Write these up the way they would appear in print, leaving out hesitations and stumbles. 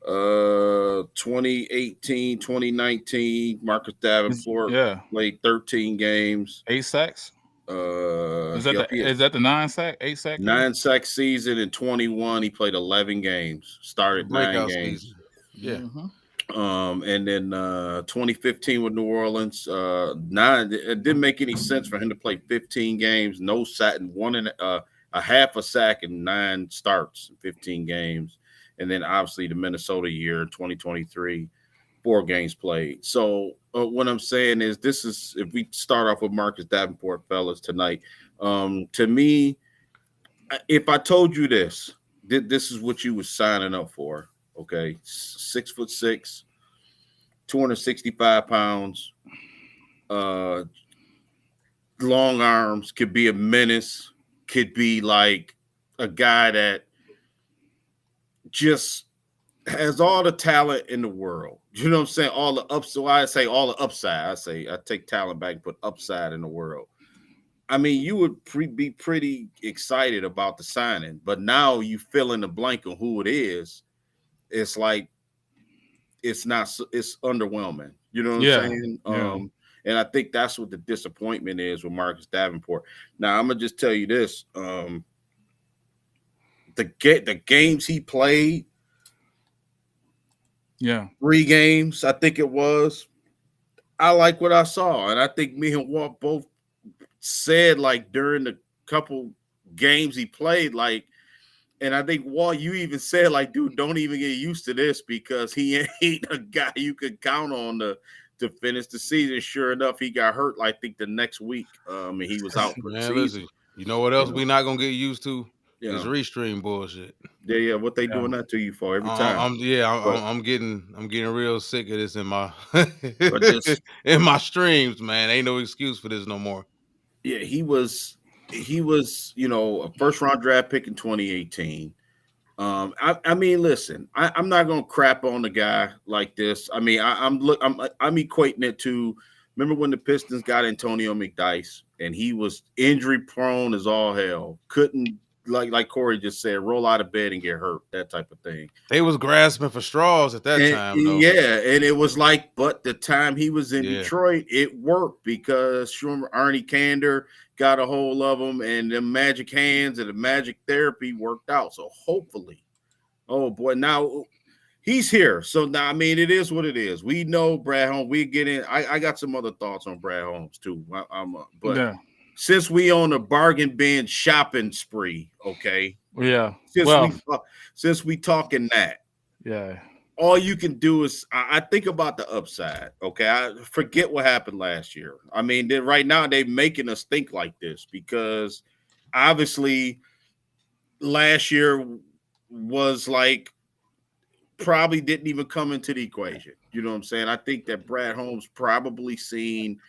2018, 2019, Marcus Davenport Yeah, played 13 games. 8 sacks. Yep, he had Is that the 9 sack, 8 sack year? 9 sack season in 21. He played 11 games, The started nine breakout games. season. Yeah. Mm-hmm. And then 2015 with New Orleans, nine. It didn't make any sense for him to play 15 games, no sack, and a half a sack and 9 starts in 15 games. And then obviously the Minnesota year, 2023, 4 games played. So what I'm saying is, this is if we start off with Marcus Davenport, fellas, tonight. To me, if I told you this, this is what you was signing up for. Okay, 6'6", 265 pounds, uh, long arms, could be a menace, could be like a guy that just has all the talent in the world. You know what I'm saying? All the ups. So I say all the upside. I take talent back and put upside in the world. I mean, you would be pretty excited about the signing, but now you fill in the blank on who it is. It's like it's not. It's underwhelming. You know what I'm Yeah, saying? yeah, And I think that's what the disappointment is with Marcus Davenport. Now I'm gonna just tell you this: the games he played, yeah. 3 games, I think it was. I like what I saw, and I think me and Walt both said like during the couple games he played, like, and I think Walt, you even said like, dude, don't even get used to this because he ain't a guy you could count on to finish the season. Sure enough, he got hurt. I think the next week, and he was out for the Man, season. listen. You know what You else know, we not gonna get used to? you Is know, restream bullshit. yeah. What they Yeah. doing that to you for every time? I'm yeah, But I'm getting real sick of this in my but this, in my streams, man. Ain't no excuse for this no more. yeah, he was a first round draft pick in 2018. I mean, listen, I'm not gonna crap on the guy like this. I mean, I'm equating it to, remember when the Pistons got Antonio McDyess and he was injury prone as all hell, couldn't, like Corey just said, roll out of bed and get hurt, that type of thing. They was grasping for straws at that And time though. yeah, and it was like, but the time he was in Yeah. Detroit, it worked because Schumer, Arnie Kander got a hold of him, and the magic hands and the magic therapy worked out. So hopefully, oh boy, now he's here. So now, I mean, it is what it is. We know Brad Holmes. We get in. I got some other thoughts on Brad Holmes too. But Yeah. since we on a bargain bin shopping spree, okay. Yeah. Since Well, we since we talking that, yeah. all you can do is I think about the upside. Okay, I forget what happened last year. I mean, right now they're making us think like this because obviously last year was like probably didn't even come into the equation. You know what I'm saying? I think that Brad Holmes probably seen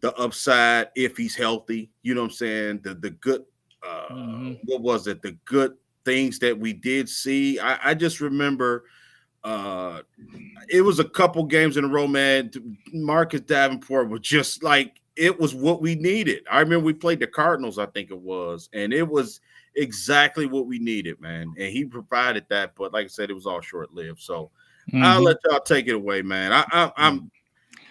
the upside if he's healthy. You know what I'm saying? The good Mm-hmm. what was it? The good things that we did see. I just remember uh it was a couple games in a row, man. Marcus Davenport was just like, it was what we needed. I remember we played the Cardinals, I think it was, and it was exactly what we needed, man. And he provided that, but like I said, it was all short lived. So I'll Mm-hmm. let y'all take it away, man.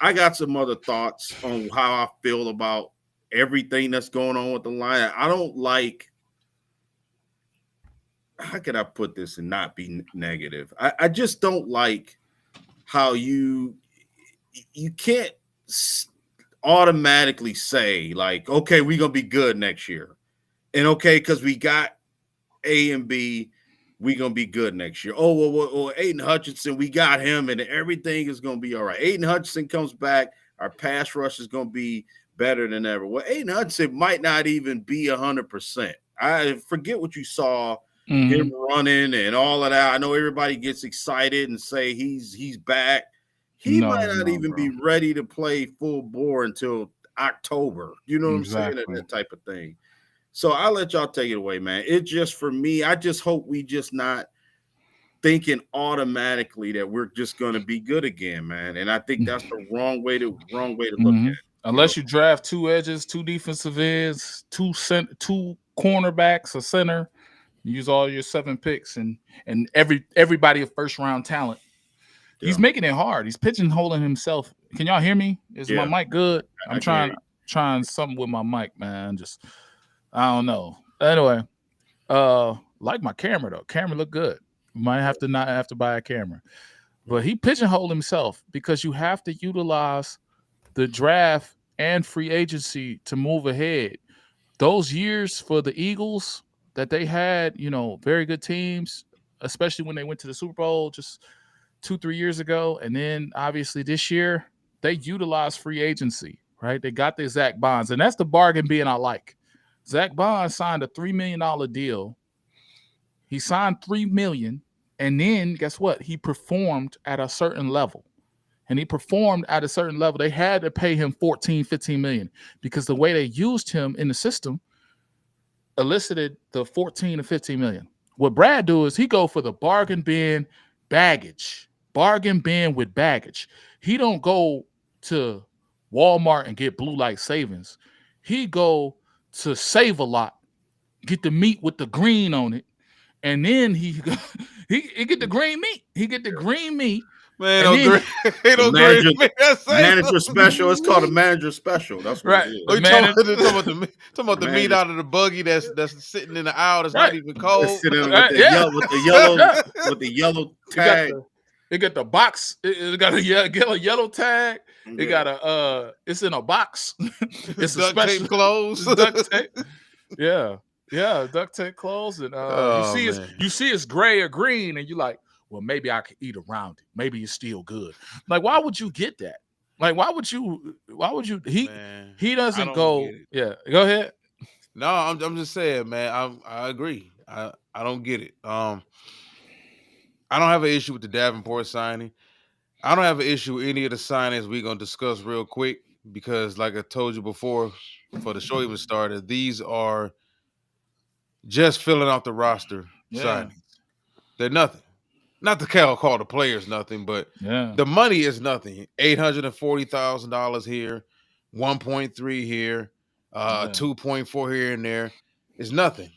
I got some other thoughts on how I feel about everything that's going on with the line. I don't like, how can I put this and not be negative? I just don't like how you can't automatically say like, okay, we're gonna be good next year, and okay, because we got A and B, we're gonna be good next year. Oh well, Aiden Hutchinson, we got him, and everything is gonna be all right. Aiden Hutchinson comes back, our pass rush is gonna be better than ever. Well, Aiden Hutchinson might not even be 100%. I forget what you saw him Mm-hmm. running and all of that. I know everybody gets excited and say he's back. He might No, not no, even bro. be ready to play full bore until October. You know what I'm saying? Exactly. That type of thing. So I'll let y'all take it away, man. It just, for me, I just hope we just not thinking automatically that we're just gonna be good again, man. And I think that's the wrong way to look Mm-hmm. at it. You know, Unless you draft two edges, two defensive ends, two cornerbacks, a center, Use all your 7 picks and everybody a first round talent. Yeah. He's making it hard. He's pigeonholing himself. Can y'all hear me? Is my Yeah. mic good? I I'm can hear trying something with my mic, man. Just I don't know. Anyway, like my camera though. Camera look good. Might have to not have to buy a camera. But he pigeonholed himself because you have to utilize the draft and free agency to move ahead. Those years for the Eagles that they had, very good teams, especially when they went to the Super Bowl just 2-3 years ago, and then obviously this year they utilized free agency, right? They got the Zach Bonds, and that's the bargain being I like. Zach Bonds signed a $3 million deal. He signed $3 million, and then guess what? He performed at a certain level. And he performed at a certain level. They had to pay him 14, 15 million because the way they used him in the system elicited the 14 to 15 million. What Brad do is he go for the bargain bin baggage, bargain bin with baggage. He don't go to Walmart and get blue light savings. He go to Save a Lot, get the meat with the green on it, and then he get the green meat. He get the green meat. Man, And then- manager special. It's called a manager special. That's what Right. it is. Oh, you talking about the meat out of the buggy that's sitting in the aisle that's not even cold. It's sitting with Yeah. with the yellow tag. It got the box. It got a yellow tag. It got it's in a box. It's a duct special tape clothes. duct tape. Yeah, duct tape clothes, and you see it's gray or green, and you're like, well, maybe I could eat around it. Maybe it's still good. Like, why would you get that? Like, why would you? He doesn't go. Yeah, go ahead. No, I'm just saying, man. I agree. I don't get it. I don't have an issue with the Davenport signing. I don't have an issue with any of the signings we're gonna discuss real quick because, like I told you before, before the show even started, these are just filling out the roster signings. They're nothing. Not to call the players nothing, but the money is nothing. $840,000 here, 1.3 here, 2.4 here and there. It's nothing.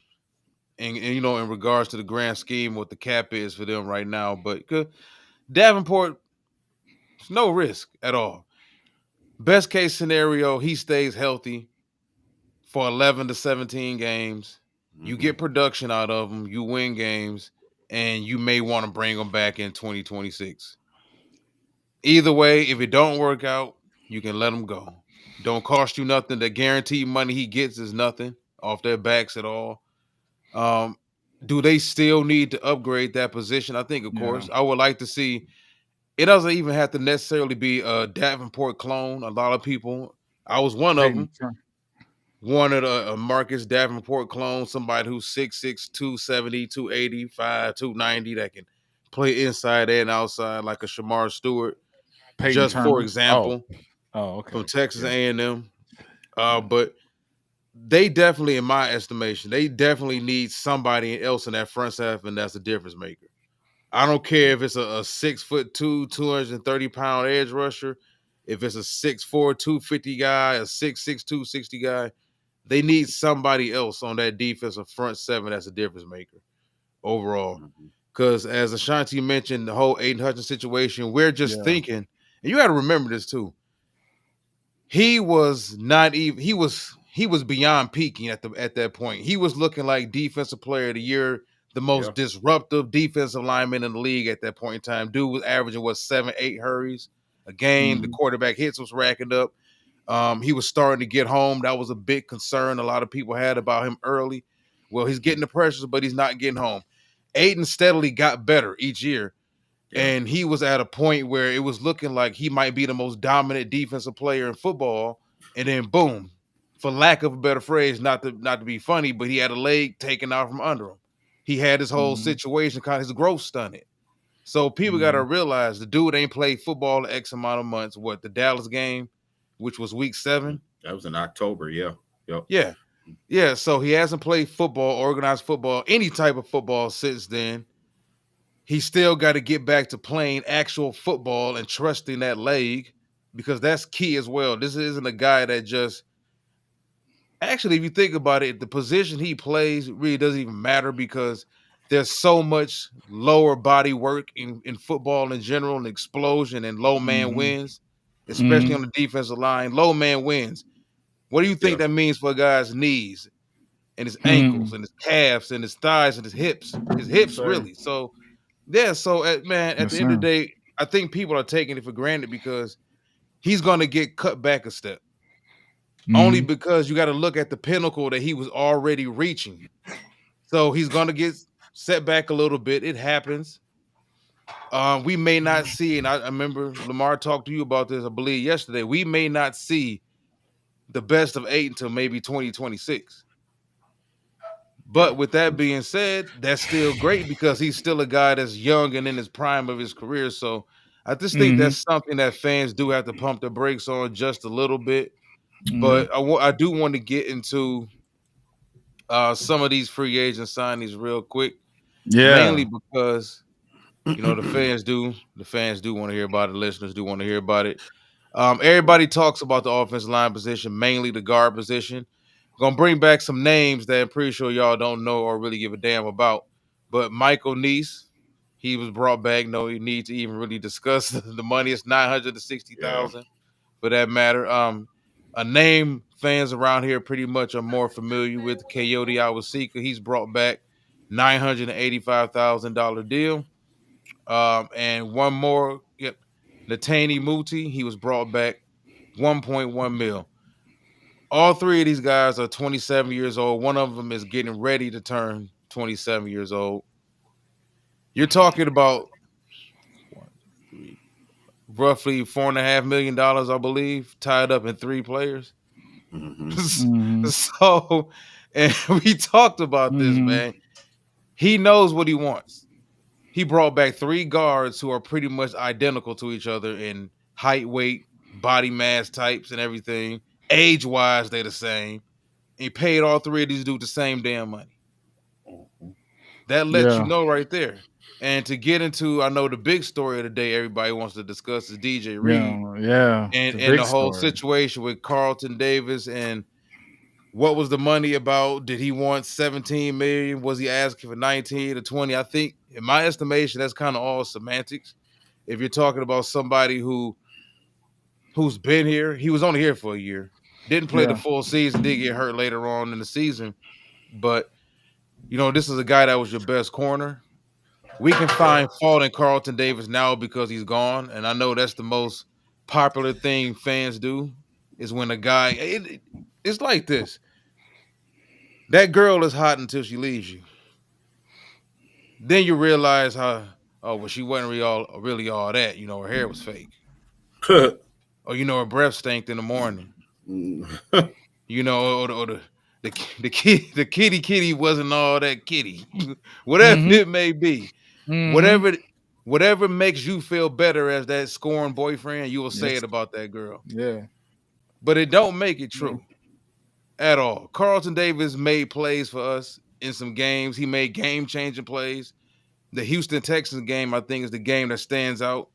And in regards to the grand scheme, what the cap is for them right now. But Davenport, no risk at all. Best case scenario, he stays healthy for 11 to 17 games. You get production out of him. You win games. And you may want to bring him back in 2026. Either way, if it don't work out, you can let him go. Don't cost you nothing. The guaranteed money he gets is nothing off their backs at all. Do they still need to upgrade that position? I think, of course. I would like to see. It doesn't even have to necessarily be a Davenport clone. A lot of people, I was one of them, wanted a Marcus Davenport clone, somebody who's 6'6", 270, 285, 290 that can play inside and outside like a Shamar Stewart. Just for example, okay, from Texas A&M. But they definitely, in my estimation, they definitely need somebody else in that front half, and that's a difference maker. I don't care if it's a 6'2", 230-pound edge rusher, if it's a 6'4", 250 guy, a 6'6", 260 guy. They need somebody else on that defensive front seven that's a difference maker overall. Because as Ashanti mentioned, the whole Aiden Hutchins situation, we're just thinking, and you got to remember this too. He was not even. He was beyond peaking at that point. He was looking like defensive player of the year, the most disruptive defensive lineman in the league at that point in time. Dude was averaging 7-8 hurries a game. The quarterback hits was racking up. He was starting to get home. That was a big concern a lot of people had about him early. Well, he's getting the pressures, but he's not getting home. Aiden steadily got better each year, and he was at a point where it was looking like he might be the most dominant defensive player in football. And then, boom, for lack of a better phrase, not to be funny, but he had a leg taken out from under him. He had his whole situation, kind of his growth stunted. So people got to realize the dude ain't played football in X amount of months. What, the Dallas game, which was week 7? That was in October, Yeah, so he hasn't played football, organized football, any type of football since then. He still got to get back to playing actual football and trusting that leg because that's key as well. This isn't a guy that just actually, if you think about it, the position he plays really doesn't even matter because there's so much lower body work in football in general, and explosion and low man Mm-hmm. wins, especially Mm-hmm. on the defensive line. Low man wins. What do you Yeah. think that means for a guy's knees and his Mm-hmm. ankles and his calves and his thighs and his hips? His hips, Say, really. So, yeah. So, man, at yes, the end of sir. the day, I think people are taking it for granted because he's going to get cut back a step. Only Mm-hmm. because you got to look at the pinnacle that he was already reaching. So he's going to get set back a little bit. It happens. We may not see, and I remember Lamar talked to you about this, I believe, yesterday. We may not see the best of 8 until maybe 2026. Yeah. But with that being said, that's still great because he's still a guy that's young and in his prime of his career. So I just think Mm-hmm. that's something that fans do have to pump the brakes on just a little bit. Mm-hmm. But I do want to get into some of these free agent signings real quick, Yeah. mainly because the fans do want to hear about it. Listeners do want to hear about it. Everybody talks about the offensive line position, mainly the guard position. Gonna bring back some names that I'm pretty sure y'all don't know or really give a damn about. But Michael Neese, he was brought back. No need to even really discuss the money. It's 960 Yeah. thousand for that matter. A name fans around here pretty much are more familiar with, Coyote Awasika. He's brought back $985,000 deal. And one more, yep, Natani Muti, he was brought back 1.1 mil. All three of these guys are 27 years old. One of them is getting ready to turn 27 years old. You're talking about one, two, three, roughly $4.5 million, I believe, tied up in three players. Hmm. Mm-hmm. So, and we talked about this, Mm-hmm. man. He knows what he wants. He brought back three guards who are pretty much identical to each other in height, weight, body mass types, and everything. Age wise, they're the same. And he paid all three of these dudes the same damn money. That lets you Yeah. know right there. And to get into, I know the big story of the day everybody wants to discuss is DJ Reed Yeah. Yeah. and The and big the whole story. situation with Carlton Davis and what was the money about? Did he want 17 million? Was he asking for 19 or 20? I think, in my estimation, that's kind of all semantics. If you're talking about somebody who's been here, he was only here for a year, didn't play the Yeah. full season, did get hurt later on in the season. But this is a guy that was your best corner. We can find fault in Carlton Davis now because he's gone, and I know that's the most popular thing fans do is when a guy. It's like this. That girl is hot until she leaves you. Then you realize how, oh, well, she wasn't really all that. Her hair was fake. Or her breath stank in the morning. Or the kitty wasn't all that kitty. Whatever Mm-hmm. it may be. Mm-hmm. Whatever whatever makes you feel better as that scorned boyfriend, you will say Yes. it about that girl. Yeah. But it don't make it Yeah. true at all. Carlton Davis made plays for us in some games. He made game-changing plays. The Houston Texans game, I think, is the game that stands out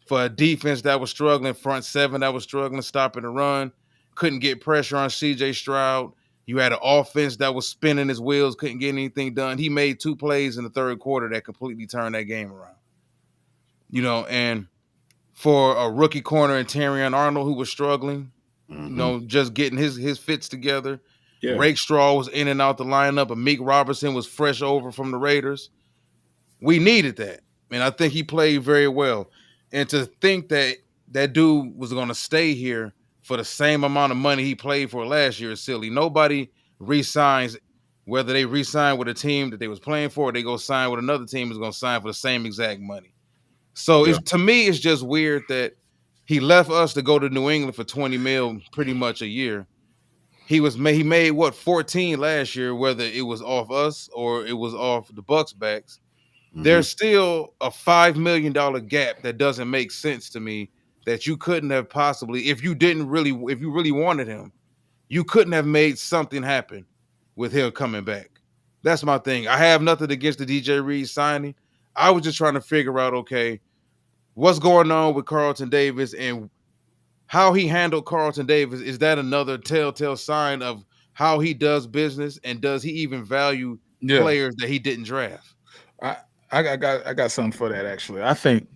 for a defense that was struggling, front seven that was struggling, stopping the run, couldn't get pressure on CJ Stroud. You had an offense that was spinning his wheels, couldn't get anything done. He made two plays in the third quarter that completely turned that game around. And for a rookie corner in Terrion Arnold who was struggling, Hmm. just getting his fits together. Yeah. Rakestraw was in and out the lineup, and Meek Robertson was fresh over from the Raiders. We needed that, and I think he played very well. And to think that that dude was going to stay here for the same amount of money he played for last year is silly. Nobody re-signs, whether they re-sign with a team that they was playing for, or they go sign with another team is going to sign for the same exact money. So Yeah. to me, it's just weird that he left us to go to New England for 20 mil pretty much a year. He made what 14 last year, whether it was off us or it was off the Bucks backs. Hmm. There's still a $5 million gap that doesn't make sense to me that you couldn't have possibly, if you really wanted him, you couldn't have made something happen with him coming back. That's my thing. I have nothing against the DJ Reed signing. I was just trying to figure out, okay, what's going on with Carlton Davis and how he handled Carlton Davis. Is that another telltale sign of how he does business, and does he even value Yeah, players that he didn't draft? I I got something for that actually. I think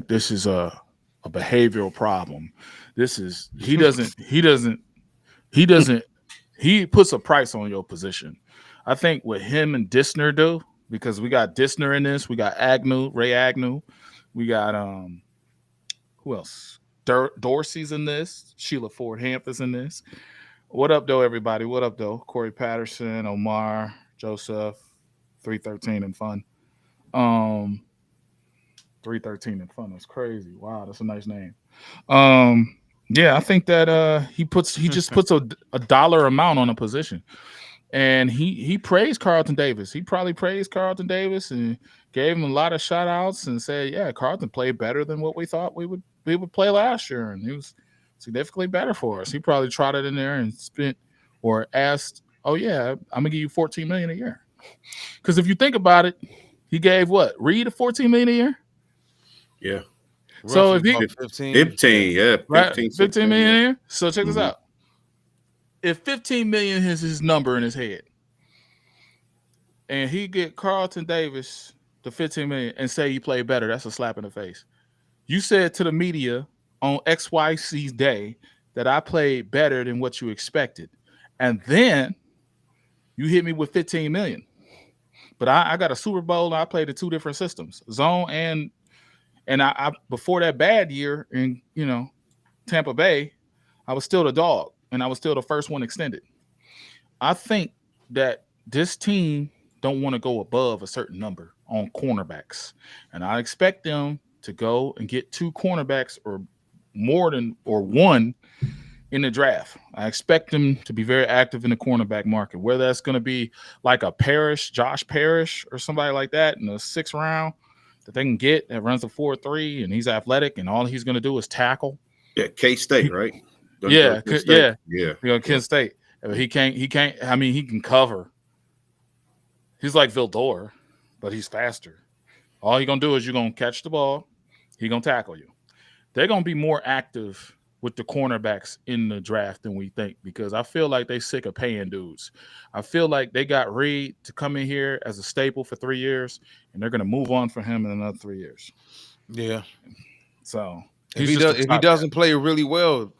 this is a behavioral problem. This is he doesn't he puts a price on your position. I think what him and Disner do, because we got Disner in this, we got Ray Agnew, we got who else? Dorsey's in this, Sheila Ford Hamp is in this. What up, though, everybody? What up, though? Corey Patterson, Omar, Joseph, 313 and fun. Um, 313 and fun. That's crazy. Wow, that's a nice name. Um, yeah, I think that he just puts a dollar amount on a position. And he praised Carlton Davis. He probably praised Carlton Davis and gave him a lot of shout outs and said, yeah, Carlton played better than what we thought we would play last year. And he was significantly better for us. He probably trotted in there and spent or asked, oh yeah, I'm gonna give you 14 million a year. Because if you think about it, he gave what? Reed a 14 million a year? Yeah. So Roughly if he about 15. 15, yeah, right 15, 15 million yeah. a year. So check this Mhm. out. If 15 million is his number in his head, and he get Carlton Davis the 15 million and say you play better, that's a slap in the face. You said to the media on XYC's day that I played better than what you expected. And then you hit me with 15 million. But I got a Super Bowl and I played the two different systems, zone and I before that bad year in Tampa Bay, I was still the dog and I was still the first one extended. I think that this team don't want to go above a certain number on cornerbacks, and I expect them to go and get two cornerbacks or more than or one in the draft. I expect them to be very active in the cornerback market, whether that's going to be like a Josh Parrish, or somebody like that in the 6th round that they can get that runs a 4.3 and he's athletic and all he's going to do is tackle. Yeah, K-State, right? Yeah, K-State? Yeah. Kent State. He can't. I mean, he can cover. He's like Vildor, but he's faster. All he's gonna do is you're gonna catch the ball. He's gonna tackle you. They're gonna be more active with the cornerbacks in the draft than we think because I feel like they sick of paying dudes. I feel like they got Reed to come in here as a staple for 3 years, and they're gonna move on for him in another 3 years. Yeah. So If he doesn't play really well,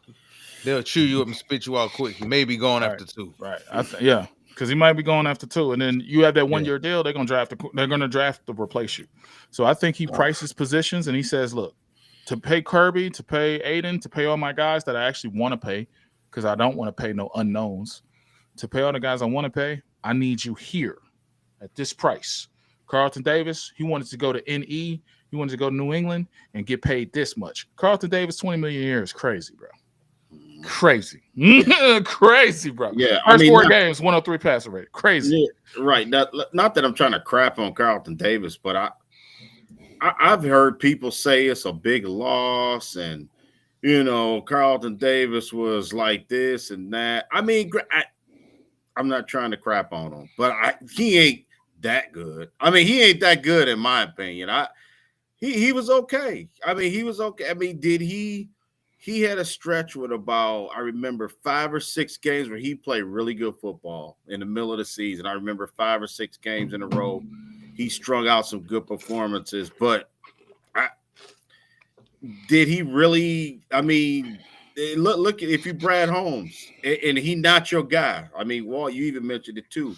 they'll chew you up and spit you out quick. He may be going after 2. Right. Yeah. Because he might be going after 2, and then you have that 1-year deal. They're gonna draft to replace you. So I think he prices positions, and he says, "Look, to pay Kirby, to pay Aiden, to pay all my guys that I actually want to pay, because I don't want to pay no unknowns. To pay all the guys I want to pay, I need you here at this price." Carlton Davis, he wanted to go to NE. He wanted to go to New England and get paid this much. Carlton Davis, 20 million a year is crazy, bro. Crazy. Crazy, bro. Yeah, First 4 games, 103 passer rate. Crazy. Yeah, right. Not that I'm trying to crap on Carlton Davis, but I've heard people say it's a big loss, and Carlton Davis was like this and that. I mean, I'm not trying to crap on him, but he ain't that good. I mean, he ain't that good in my opinion. He was okay. I mean, he was okay. I mean, did he? He had a stretch with about, I remember 5 or 6 games where he played really good football in the middle of the season. I remember 5 or 6 games in a row. He strung out some good performances, but did he really? I mean, look if you Brad Holmes and he not your guy. I mean, Walt, you even mentioned it too.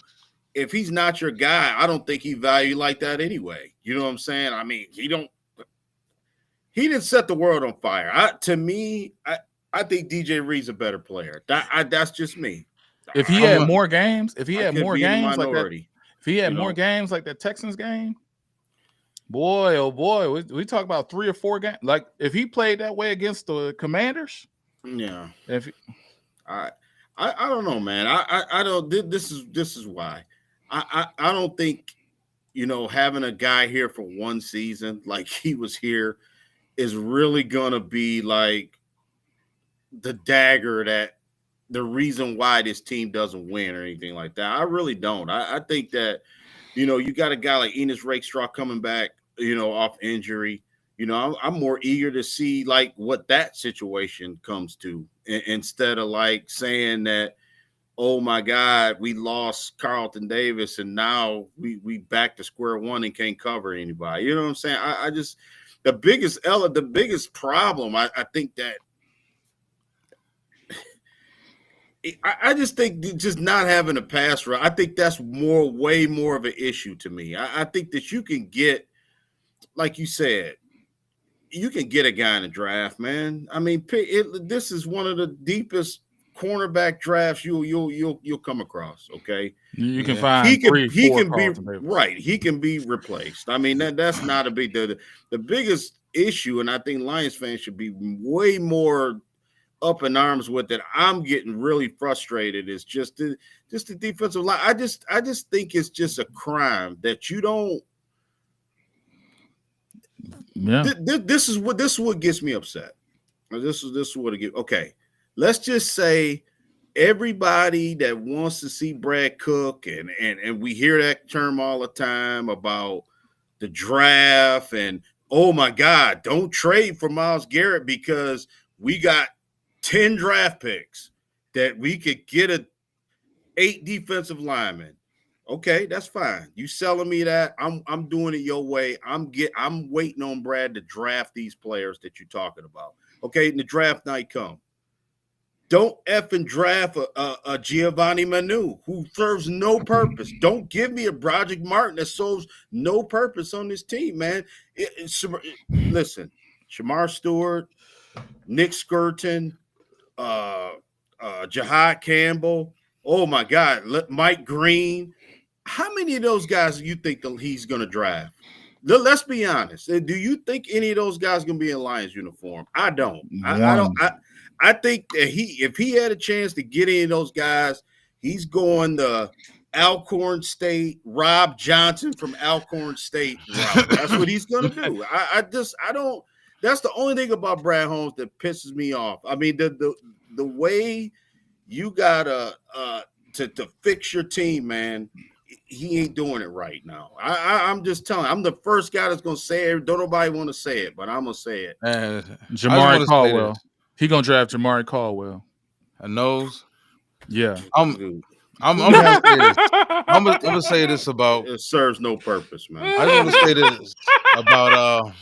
If he's not your guy, I don't think he value like that anyway. You know what I'm saying? I mean, he didn't set the world on fire. To me, I think DJ Reed's a better player. That's just me. If he had more games, like that, if he had more games like that Texans game, boy, oh boy, we talk about 3 or 4 games. Like if he played that way against the Commanders, yeah. I don't know, man. I don't. This is why I don't think having a guy here for 1 season like he was here is really gonna be like the dagger that the reason why this team doesn't win or anything like that. I really don't. I think that you got a guy like Enos Rakestraw coming back, off injury. I'm more eager to see like what that situation comes to instead of like saying that oh my God, we lost Carlton Davis, and now we back to square one and can't cover anybody. You know what I'm saying? I just the biggest problem. I think that I just think just not having a pass rush. I think that's way more of an issue to me. I think that you can get, like you said, you can get a guy in the draft, man. I mean, this is one of the deepest cornerback drafts you'll come across. Okay, You can Yeah. find he can 4 be Carlton Davis. right. He can be replaced. I mean that's not a big the biggest issue, and I think Lions fans should be way more up in arms with it. I'm getting really frustrated. Is just the defensive line. I just think it's just a crime that you don't. Yeah. This is what gets me upset. This is what it gets. Okay, let's just say everybody that wants to see Brad Cook and we hear that term all the time about the draft and oh my God, don't trade for Myles Garrett because we got 10 draft picks that we could get 8 defensive linemen. Okay, that's fine. You selling me that? I'm doing it your way. I'm waiting on Brad to draft these players that you're talking about. Okay, and the draft night come. Don't effing draft a Giovanni Manu who serves no purpose. Don't give me a Broderick Martin that serves no purpose on this team, man. Listen, Shamar Stewart, Nick Skirton, Jahad Campbell. Oh my God, Mike Green. How many of those guys do you think he's going to draft? Let's be honest. Do you think any of those guys going to be in Lions uniform? I don't. I don't. I think that if he had a chance to get any of those guys, he's going the Alcorn State, Rob Johnson from Alcorn State route. That's what he's going to do. I don't. That's the only thing about Brad Holmes that pisses me off. I mean, the way you gotta to fix your team, man. He ain't doing it right now. I'm just telling. I'm the first guy that's gonna say it. Don't nobody want to say it, but I'm gonna say it. Jamari Caldwell. He gonna draft Jamari Caldwell. A nose. Yeah. I'm gonna say this. I'm gonna say this about. It serves no purpose, man. I just want to say this about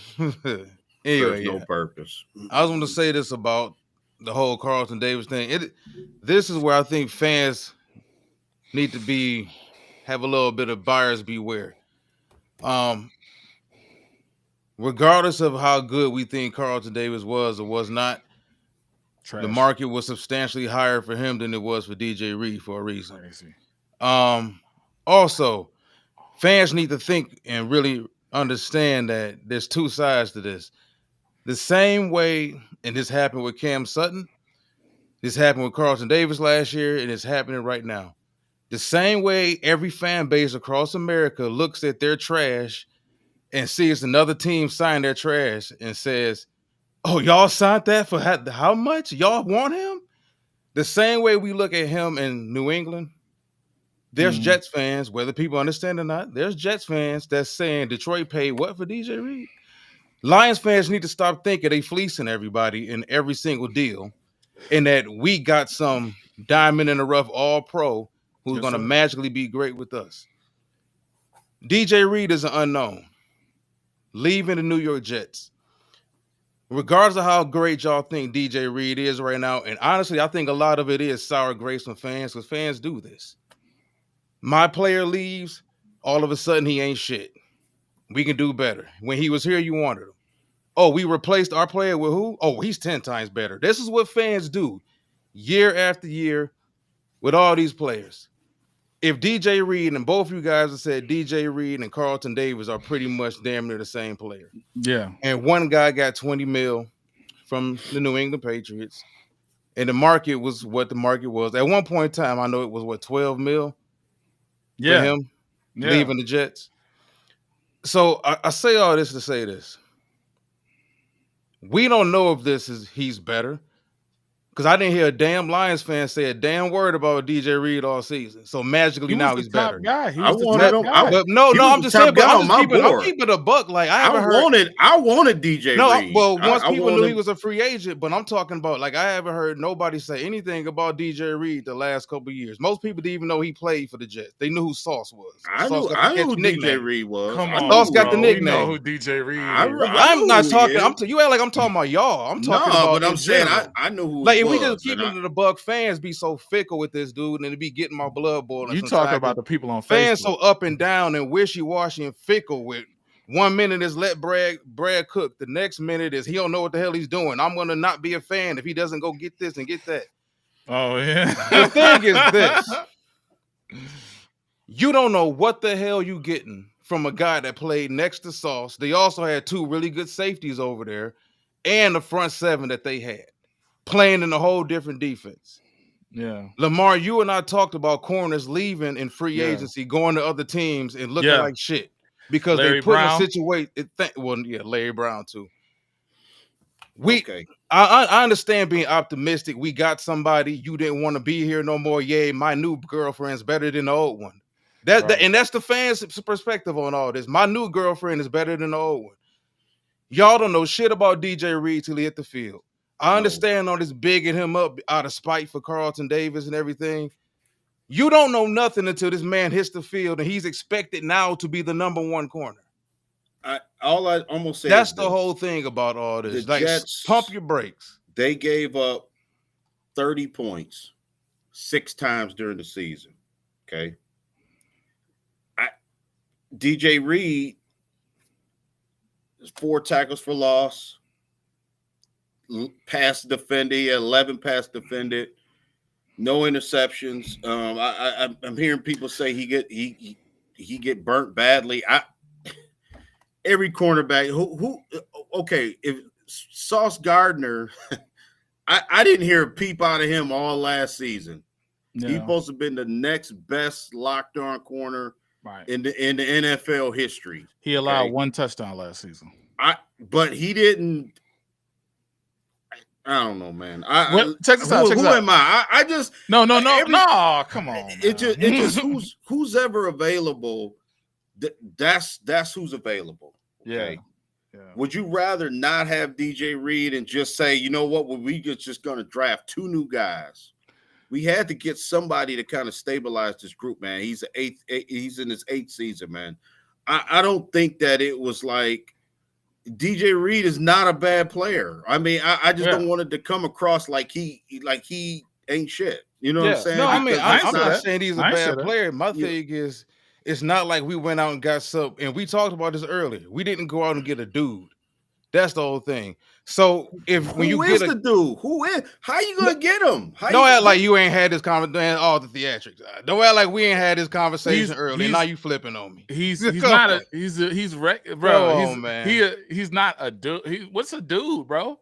anyway, serves no purpose. I was going to say this about the whole Carlton Davis thing. This is where I think fans need to have a little bit of buyers beware. Regardless of how good we think Carlton Davis was or was not, the market was substantially higher for him than it was for DJ Reed for a reason. Crazy. Also, fans need to think and really understand that there's 2 sides to this. The same way, and this happened with Cam Sutton, this happened with Carlton Davis last year, and it's happening right now. The same way every fan base across America looks at their trash and sees another team sign their trash and says, oh, y'all signed that for how much? Y'all want him? The same way we look at him in New England, there's Jets fans, whether people understand or not, there's Jets fans that's saying Detroit paid what for DJ Reed? Lions fans need to stop thinking they fleecing everybody in every single deal and that we got some diamond in the rough all-pro who's going to magically be great with us. DJ Reed is an unknown. Leaving the New York Jets. Regardless of how great y'all think DJ Reed is right now, and honestly, I think a lot of it is sour grapes from fans because fans do this. My player leaves, all of a sudden he ain't shit. We can do better. When he was here, you wanted him. Oh, we replaced our player with who? Oh, he's 10 times better. This is what fans do year after year with all these players. If DJ Reed, and both of you guys have said DJ Reed and Carlton Davis are pretty much damn near the same player. Yeah. And one guy got 20 mil from the New England Patriots. And the market was what the market was. At one point in time, I know it was 12 mil for him leaving the Jets. So I say all this to say this. We don't know if he's better. Because I didn't hear a damn Lions fan say a damn word about DJ Reed all season. So magically He was now the he's top better. guy. He I was the wanted top him. guy. But He no, was I'm the just top saying. But guy I'm on just my keeping. I'm board. keeping a buck. Like I I haven't heard. wanted DJ No, Reed. well, once I people knew wanted he him. was a free agent, but I'm talking about like I haven't heard nobody say anything about DJ Reed the last couple of years. Most people didn't even know he played for the Jets. They knew who Sauce was. Sauce got the I knew catchy who DJ nickname. Reed was. Come I knew on, Sauce who got he the bro. was. We know who nickname. DJ Reed I, is. I I'm knew not who he talking. is. You act like I'm talking about y'all. I'm talking No, about but I'm in saying general. I knew who Like he if we was. just keep it to the Buck, fans be so fickle with this dude, and it be getting my blood boiling. You Sometimes talking about the people on fans Facebook? so up and down and wishy washy and fickle. With 1 minute is let Brad cook, the next minute is he don't know what the hell he's doing. I'm gonna not be a fan if he doesn't go get this and get that. Oh yeah. The thing is this: you don't know what the hell you getting from a guy that played next to Sauce. They also had 2 really good safeties over there, and the front 7 that they had playing in a whole different defense. Yeah. Lamar, you and I talked about corners leaving in free Yeah. agency, going to other teams and looking Yeah. like shit because Larry they put in a Brown. situation. Well, yeah, Larry Brown too. Okay. I understand being optimistic. We got somebody. You didn't want to be here no more. Yay, my new girlfriend's better than the old one. Right. And that's the fans' perspective on all this. My new girlfriend is better than the old one. Y'all don't know shit about DJ Reed till he hit the field. I understand all this bigging him up out of spite for Carlton Davis and everything. You don't know nothing until this man hits the field and he's expected now to be the number 1 corner. I almost say That's is the this. whole thing about all this. The Like, Jets, pump your brakes. They gave up 30 points 6 times during the season. Okay. DJ Reed is 4 tackles for loss, pass defended, 11 pass defended, no interceptions. I'm hearing people say he get burnt badly. Every cornerback who okay, if Sauce Gardner, I didn't hear a peep out of him all last season. Yeah. He's supposed to have been the next best locked on corner Right. in the NFL history. He allowed 1 touchdown last season. But he didn't. I don't know, man. Check this out. Who am I? I just no. Come on. It just who's ever available. That's who's available. Okay? Yeah. Would you rather not have DJ Reed and just say, you know what? We just going to draft 2 new guys? We had to get somebody to kind of stabilize this group, man. He's in his 8th season, man. I don't think that it was like DJ Reed is not a bad player. I mean, I just don't want it to come across like he ain't shit. You know what I'm saying? No, I mean, I'm not that. saying he's a bad player. My thing is, it's not like we went out and got and we talked about this earlier. We didn't go out and get a dude. That's the whole thing. So when you get the dude, who is? How you gonna get him? Don't act like you ain't had this conversation. All the theatrics. Don't act like we ain't had this conversation earlier. Now you flipping on me. He's Come not on. man. He's not a dude. What's a dude, bro?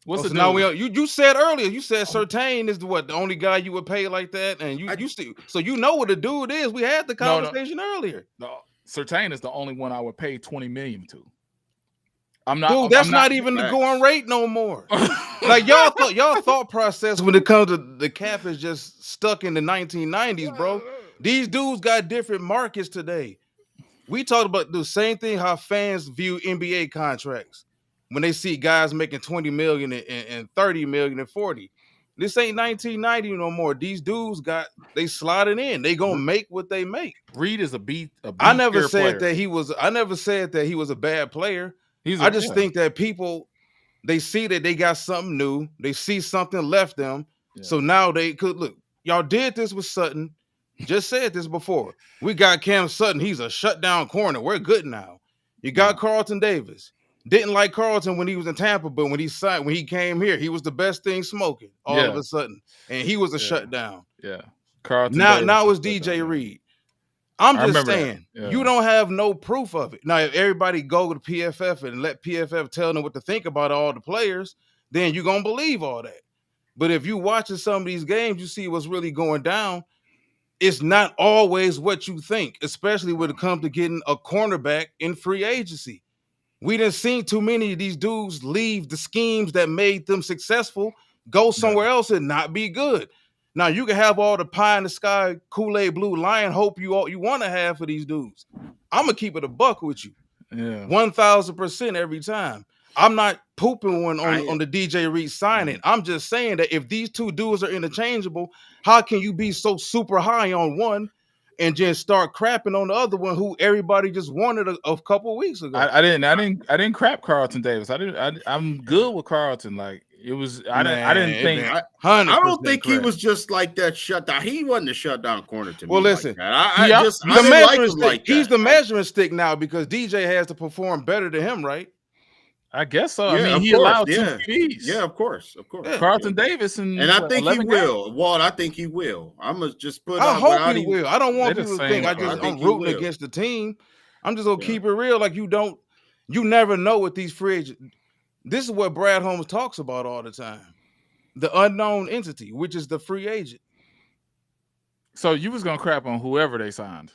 What's a dude? Now you said earlier. You said Surtain is the only guy you would pay like that, and you still so you know what a dude is. We had the conversation earlier. No, Surtain is the only one I would pay $20 million to. Dude, that's not even the going rate no more. Like y'all thought process when it comes to the cap is just stuck in the 1990s, bro. These dudes got different markets today. We talked about the same thing how fans view NBA contracts when they see guys making 20 million and 30 million and 40. This ain't 1990 no more. These dudes they sliding in. They gonna make what they make. Reed is a B. I never said that he was a bad player. I just think that people, they see that they got something new. They see something left them. Yeah. So now they could look. Y'all did this with Sutton. Just said this before. We got Cam Sutton. He's a shutdown corner. We're good now. You got Carlton Davis. Didn't like Carlton when he was in Tampa, but when he came here, he was the best thing smoking all of a sudden. And he was a shutdown. Yeah. Carlton now it's DJ Reed. I'm just saying, you don't have no proof of it. Now, if everybody go to PFF and let PFF tell them what to think about all the players, then you're going to believe all that. But if you watching some of these games, you see what's really going down. It's not always what you think, especially when it comes to getting a cornerback in free agency. We done seen too many of these dudes leave the schemes that made them successful Go somewhere else and not be good. Now you can have all the pie in the sky, Kool-Aid blue lion hope you want to have for these dudes. I'm gonna keep it a buck with you, 1,000% every time. I'm not pooping on the DJ Reed signing. I'm just saying that if these two dudes are interchangeable, how can you be so super high on one and just start crapping on the other one who everybody just wanted a couple weeks ago? I didn't crap Carlton Davis. I'm good with Carlton. Like it was, I didn't think. I don't think he was just like that shutdown. He wasn't a shutdown corner to me. Well, listen, I didn't like him like that. He's the measuring stick now because DJ has to perform better than him, right? I guess so. Yeah, I mean, he allowed 2 TDs. Yeah, of course. Yeah. Carlton Davis and I think he will. Walt, I think he will. I'm gonna just put. I hope he will. I don't want people to think I'm rooting against the team. I'm just gonna keep it real. Like you never know what these free agents. This is what Brad Holmes talks about all the time: the unknown entity, which is the free agent. So you was gonna crap on whoever they signed.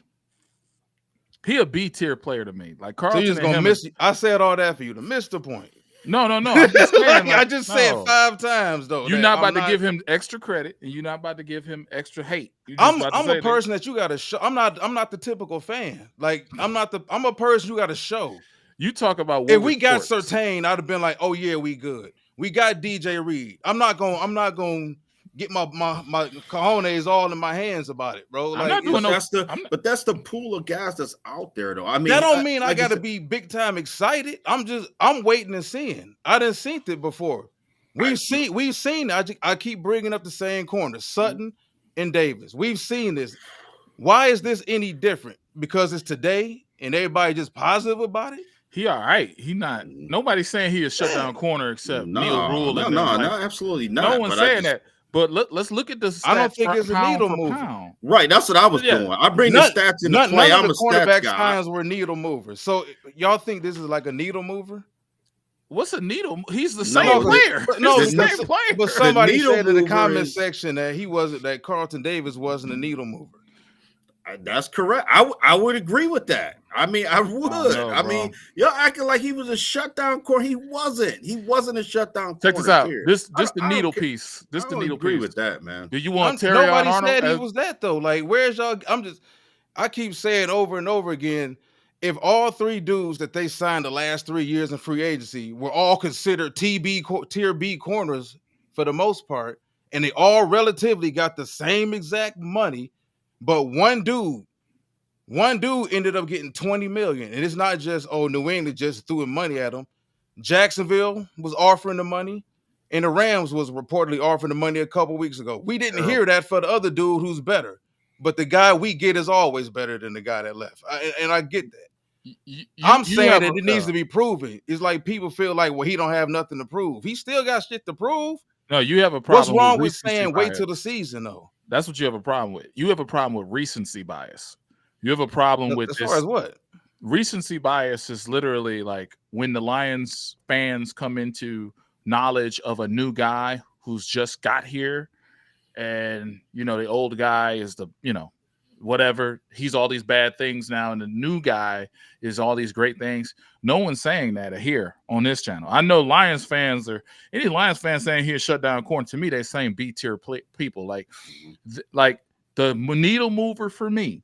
He a B tier player to me. Like Carlton. So you just gonna miss. I said all that for you to miss the point. No. I'm just saying, I just said 5 times though. You're not about to give him extra credit, and you're not about to give him extra hate. I'm a person that you got to show. I'm not the typical fan. Like I'm a person you got to show. You talk about if we got Surtain, I'd have been like, oh yeah, we good. We got DJ Reed. I'm not gonna get my cojones all in my hands about it, bro. Like, but that's the pool of guys that's out there, though. I mean, that don't mean I gotta be big time excited. I'm waiting and seeing. I didn't seen it before. We've seen. I keep bringing up the same corners, Sutton and Davis. We've seen this. Why is this any different? Because it's today and everybody just positive about it. He all right. He not. Nobody's saying he is shut down corner except Neil Rule. No, absolutely not. No one's saying that. But let's look at the stats. I don't think it's a needle mover. Right, that's what I was doing. I bring the stats into play. I'm a stats guy. Signs were needle movers. So y'all think this is like a needle mover? What's a needle? He's the same player. He's the same player. But somebody said in the comment section that that Carlton Davis wasn't a needle mover. That's correct. I would agree with that. I mean, I would. Y'all acting like he was a shutdown corner. He wasn't. He wasn't a shutdown corner. Check this out. This the needle piece. This the needle agree piece. with that, man. Do you want Terry Arnold? Nobody said he was that though. Like, where's y'all? I keep saying over and over again. If all 3 dudes that they signed the last 3 years in free agency were all considered tier B corners for the most part, and they all relatively got the same exact money. But one dude ended up getting $20 million. And it's not just, New England just threw money at him. Jacksonville was offering the money, and the Rams was reportedly offering the money a couple weeks ago. We didn't hear that for the other dude who's better. But the guy we get is always better than the guy that left. And I get that. I'm saying that it needs to be proven. It's like people feel like, well, he don't have nothing to prove. He still got shit to prove. No, you have a problem. What's wrong with saying wait till the season, though? That's what you have a problem with. You have a problem with recency bias. You have a problem with as far as what? Recency bias is literally like when the Lions fans come into knowledge of a new guy who's just got here, and the old guy is whatever. He's all these bad things now, and the new guy is all these great things. No one's saying that here on this channel. I know Lions fans any Lions fans saying here shut down corner. To me, they're saying B tier people. Like the needle mover for me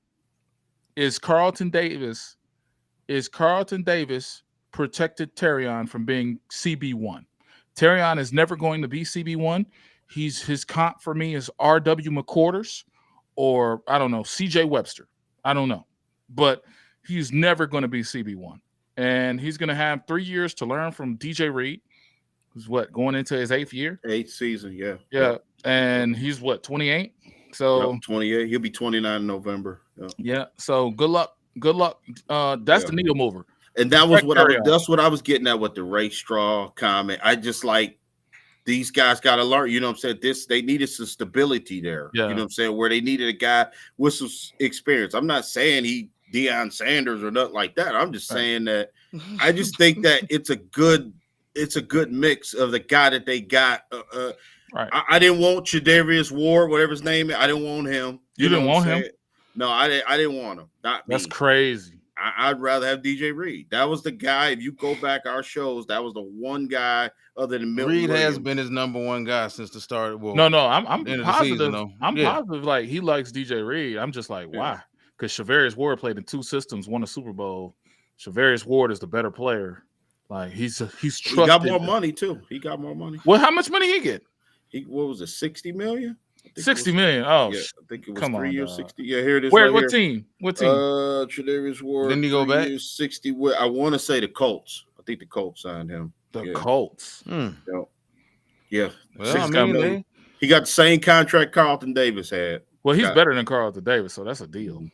is Carlton Davis. Is Carlton Davis protected Terrion from being CB1? Terrion is never going to be CB1. His comp for me is R.W. McQuarters. Or I don't know, CJ Webster. I don't know. But he's never going to be CB1. And he's going to have 3 years to learn from DJ Reed, who's going into his 8th year? 8th season, yeah. Yeah. And he's 28? So 28. He'll be 29 in November. Yeah. So good luck. Good luck. That's the needle mover. And that was that's what I was getting at with the Ray Straw comment. I just like these guys got to learn, you know what I'm saying? They needed some stability there. Yeah. You know what I'm saying? Where they needed a guy with some experience. I'm not saying he Deion Sanders or nothing like that. I'm just saying that I just think that it's a good mix of the guy that they got. Right. I didn't want Tre'Davious Ward, whatever his name is. I didn't want him. You didn't want him? No, I didn't want him. Not That's me. crazy. I'd rather have DJ Reed. That was the guy. If you go back our shows, that was the one guy other than Milton Reed Williams. has been his number one guy since the start. Well, No, I'm end of the positive. season, though. I'm Yeah. positive. Like he likes DJ Reed. I'm just like, why? Because Shavarius Ward played in 2 systems, won a Super Bowl. Shavarius Ward is the better player. Like he's trusted. He got more money too. He got more money. Well, how much money he get? What was it? 60 million. 60 million. Oh, yeah, I think it was come 3 on, years, dog. 60. Yeah, here it is. Where? Right What here. team? What team? Tredavious Ward. Didn't he go 3 back? years, 60. I want to say the Colts. I think the Colts signed him. The Colts. Yeah. Well, I mean, he got the same contract Carlton Davis had. Well, he's better than Carlton Davis, so that's a deal.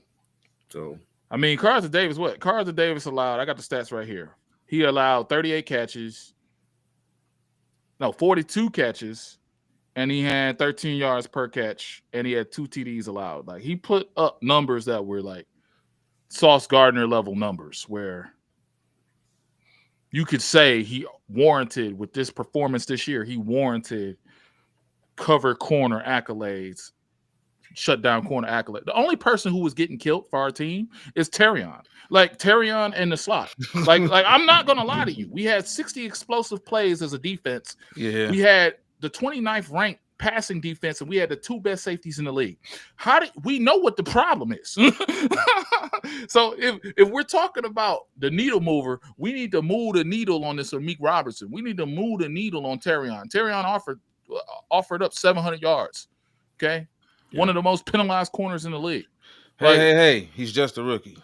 So, I mean, Carlton Davis, what? Carlton Davis allowed, I got the stats right here. He allowed 38 catches. No, 42 catches. And he had 13 yards per catch. And he had 2 TDs allowed. Like, he put up numbers that were like Sauce Gardner level numbers where you could say he warranted, with this performance this year, he warranted cover corner accolades, shut down corner accolade. The only person who was getting killed for our team is Terrion. Like Terrion in the slot. Like I'm not gonna lie to you. We had 60 explosive plays as a defense. Yeah. We had the 29th ranked passing defense, and we had the 2 best safeties in the league. How did we know what the problem is? So if we're talking about the needle mover, we need to move the needle on this Amik Robertson. We need to move the needle on Terrion. Terrion offered up 700 yards. Okay. Yeah. One of the most penalized corners in the league. Hey, he's just a rookie.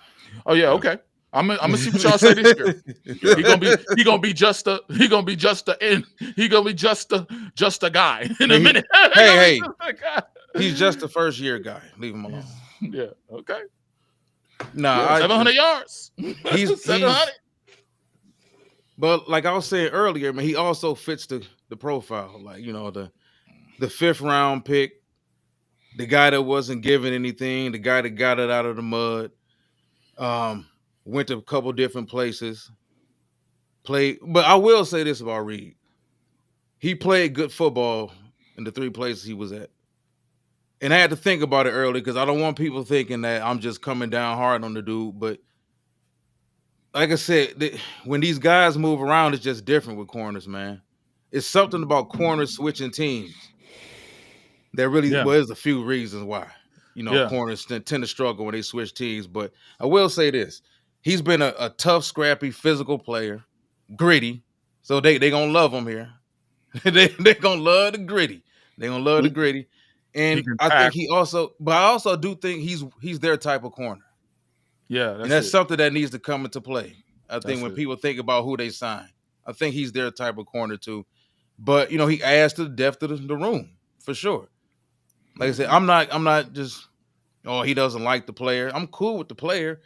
Oh yeah, okay. I'm gonna see what y'all say this year. He gonna be just a guy in a minute. Hey, he's just the first year guy. Leave him alone. Yeah, okay. Nah, 700 yards. He's 700. But like I was saying earlier, man, he also fits the profile. Like, you know, the 5th round pick, the guy that wasn't given anything, the guy that got it out of the mud. Went to a couple different places. Played, but I will say this about Reed. He played good football in the 3 places he was at. And I had to think about it early because I don't want people thinking that I'm just coming down hard on the dude. But like I said, when these guys move around, it's just different with corners, man. It's something about corners switching teams. There really was a few reasons why. You know, corners tend to struggle when they switch teams. But I will say this. He's been a tough, scrappy, physical player. Gritty. So they going to love him here. they going to love the gritty. They going to love the gritty. And I think he also, but I also do think he's their type of corner. Yeah. And that's something that needs to come into play. I think when people think about who they sign, I think he's their type of corner too. But, you know, he adds to the depth of the room for sure. Like I said, I'm not just, he doesn't like the player. I'm cool with the player.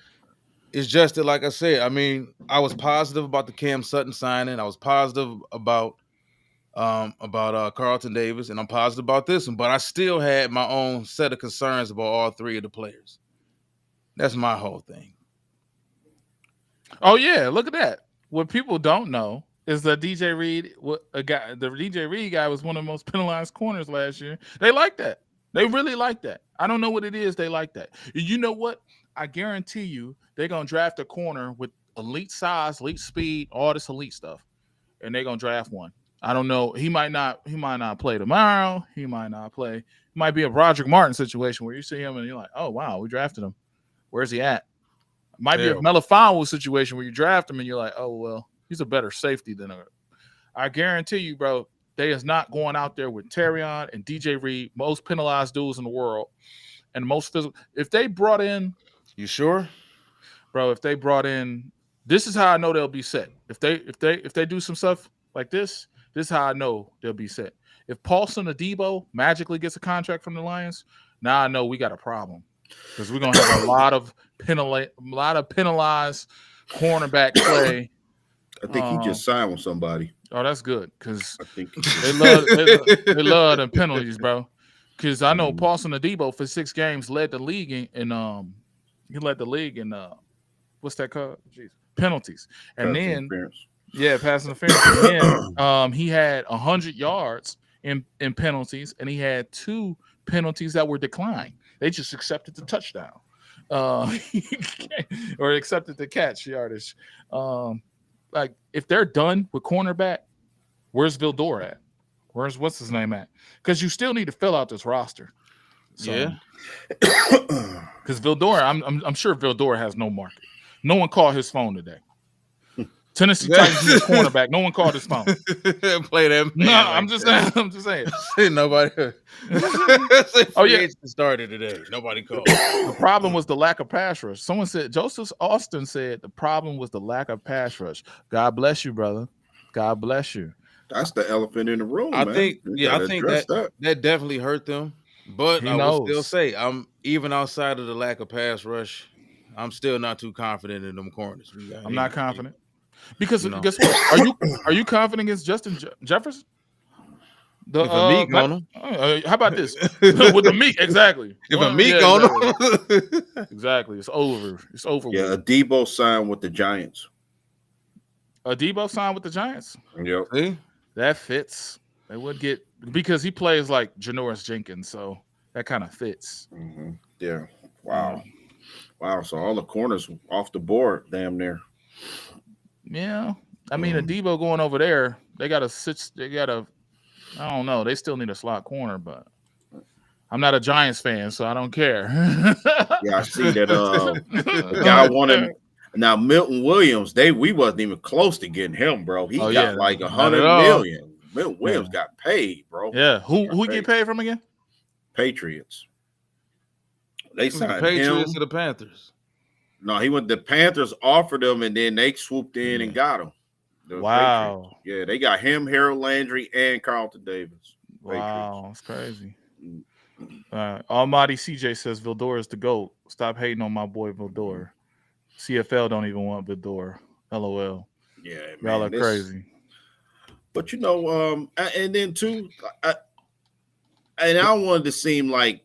It's just that, like I said, I mean, I was positive about the Cam Sutton signing. I was positive about Carlton Davis, and I'm positive about this one. But I still had my own set of concerns about all 3 of the players. That's my whole thing. Oh yeah, look at that. What people don't know is that DJ Reed, the DJ Reed guy was one of the most penalized corners last year. They like that. They really like that. I don't know what it is. They like that. You know what? I guarantee you they're going to draft a corner with elite size, elite speed, all this elite stuff. And they're going to draft one. I don't know. He might not play tomorrow. He might not play. It might be a Roderick Martin situation where you see him and you're like, oh, wow, we drafted him. Where's he at? It might be a Melifonwu situation where you draft him and you're like, oh, well, he's a better safety than I guarantee you, bro, they is not going out there with Terrion and DJ Reed, most penalized dudes in the world, and most physical. If they brought in, you sure, bro? If they brought in, this is how I know they'll be set. If they do some stuff like this is how I know they'll be set. If Paulson Adebo magically gets a contract from the Lions, now I know we got a problem because we're gonna have a lot of penalized cornerback play. I think he just signed with somebody. Oh, that's good because I think they love them penalties, bro. Because I know Paulson Adebo for 6 games led the league in he led the league in what's that called? Jeez. Penalties. And then pass interference. And then he had 100 yards in penalties, and he had 2 penalties that were declined. They just accepted the touchdown. uh, or accepted the catch yardage. Like if they're done with cornerback, where's Vildor at? What's his name at? Because you still need to fill out this roster. So, Yeah. because Vildor, I'm sure Vildor has no market. No one called his phone today. Tennessee Titans need a cornerback. No one called his phone. Play that. No, man I'm like just that. saying. I'm just saying. Nobody. Oh, yeah. Started today. Nobody called. The problem was the lack of pass rush. Someone said, Joseph Austin said the problem was the lack of pass rush. God bless you, brother. God bless you. That's the elephant in the room, I man. think, You yeah, I gotta think address that definitely hurt them. But He I will still knows. say, I'm even outside of the lack of pass rush, I'm still not too confident in them corners. We got I'm not any- confident. Because You know. guess what? Are you confident against Justin Jefferson? The If a meek on them, how about this with the meek? Exactly. if a Well, meek yeah, on exactly. them, Exactly. It's over. It's over Yeah, with. Debo signed with the Giants. Debo signed with the Giants. Yep. see, That fits. They would get because he plays like Janoris Jenkins, so that kind of fits. Mm-hmm. Yeah. Wow. Wow. So all the corners off the board, damn near. Yeah. I mean, a Debo going over there, they got to I don't know. They still need a slot corner, but I'm not a Giants fan, so I don't care. Yeah, I see that. The guy wanted. Now Milton Williams, we wasn't even close to getting him, bro. He Oh, got yeah, like not at 100 all. million. Milton Williams Yeah. got paid, bro. Yeah. Who Got get paid from again? Patriots. They the signed Patriots him. or the Panthers. No, he went. The Panthers offered him, and then they swooped in and got him. The Wow. Patriots. Yeah, they got him, Harold Landry, and Carlton Davis. Wow, that's crazy. Almighty CJ says Vildor is the GOAT. Stop hating on my boy Vildor. CFL don't even want Vildor. LOL. Yeah, Y'all man, are crazy. But and then too, and I don't want it to seem like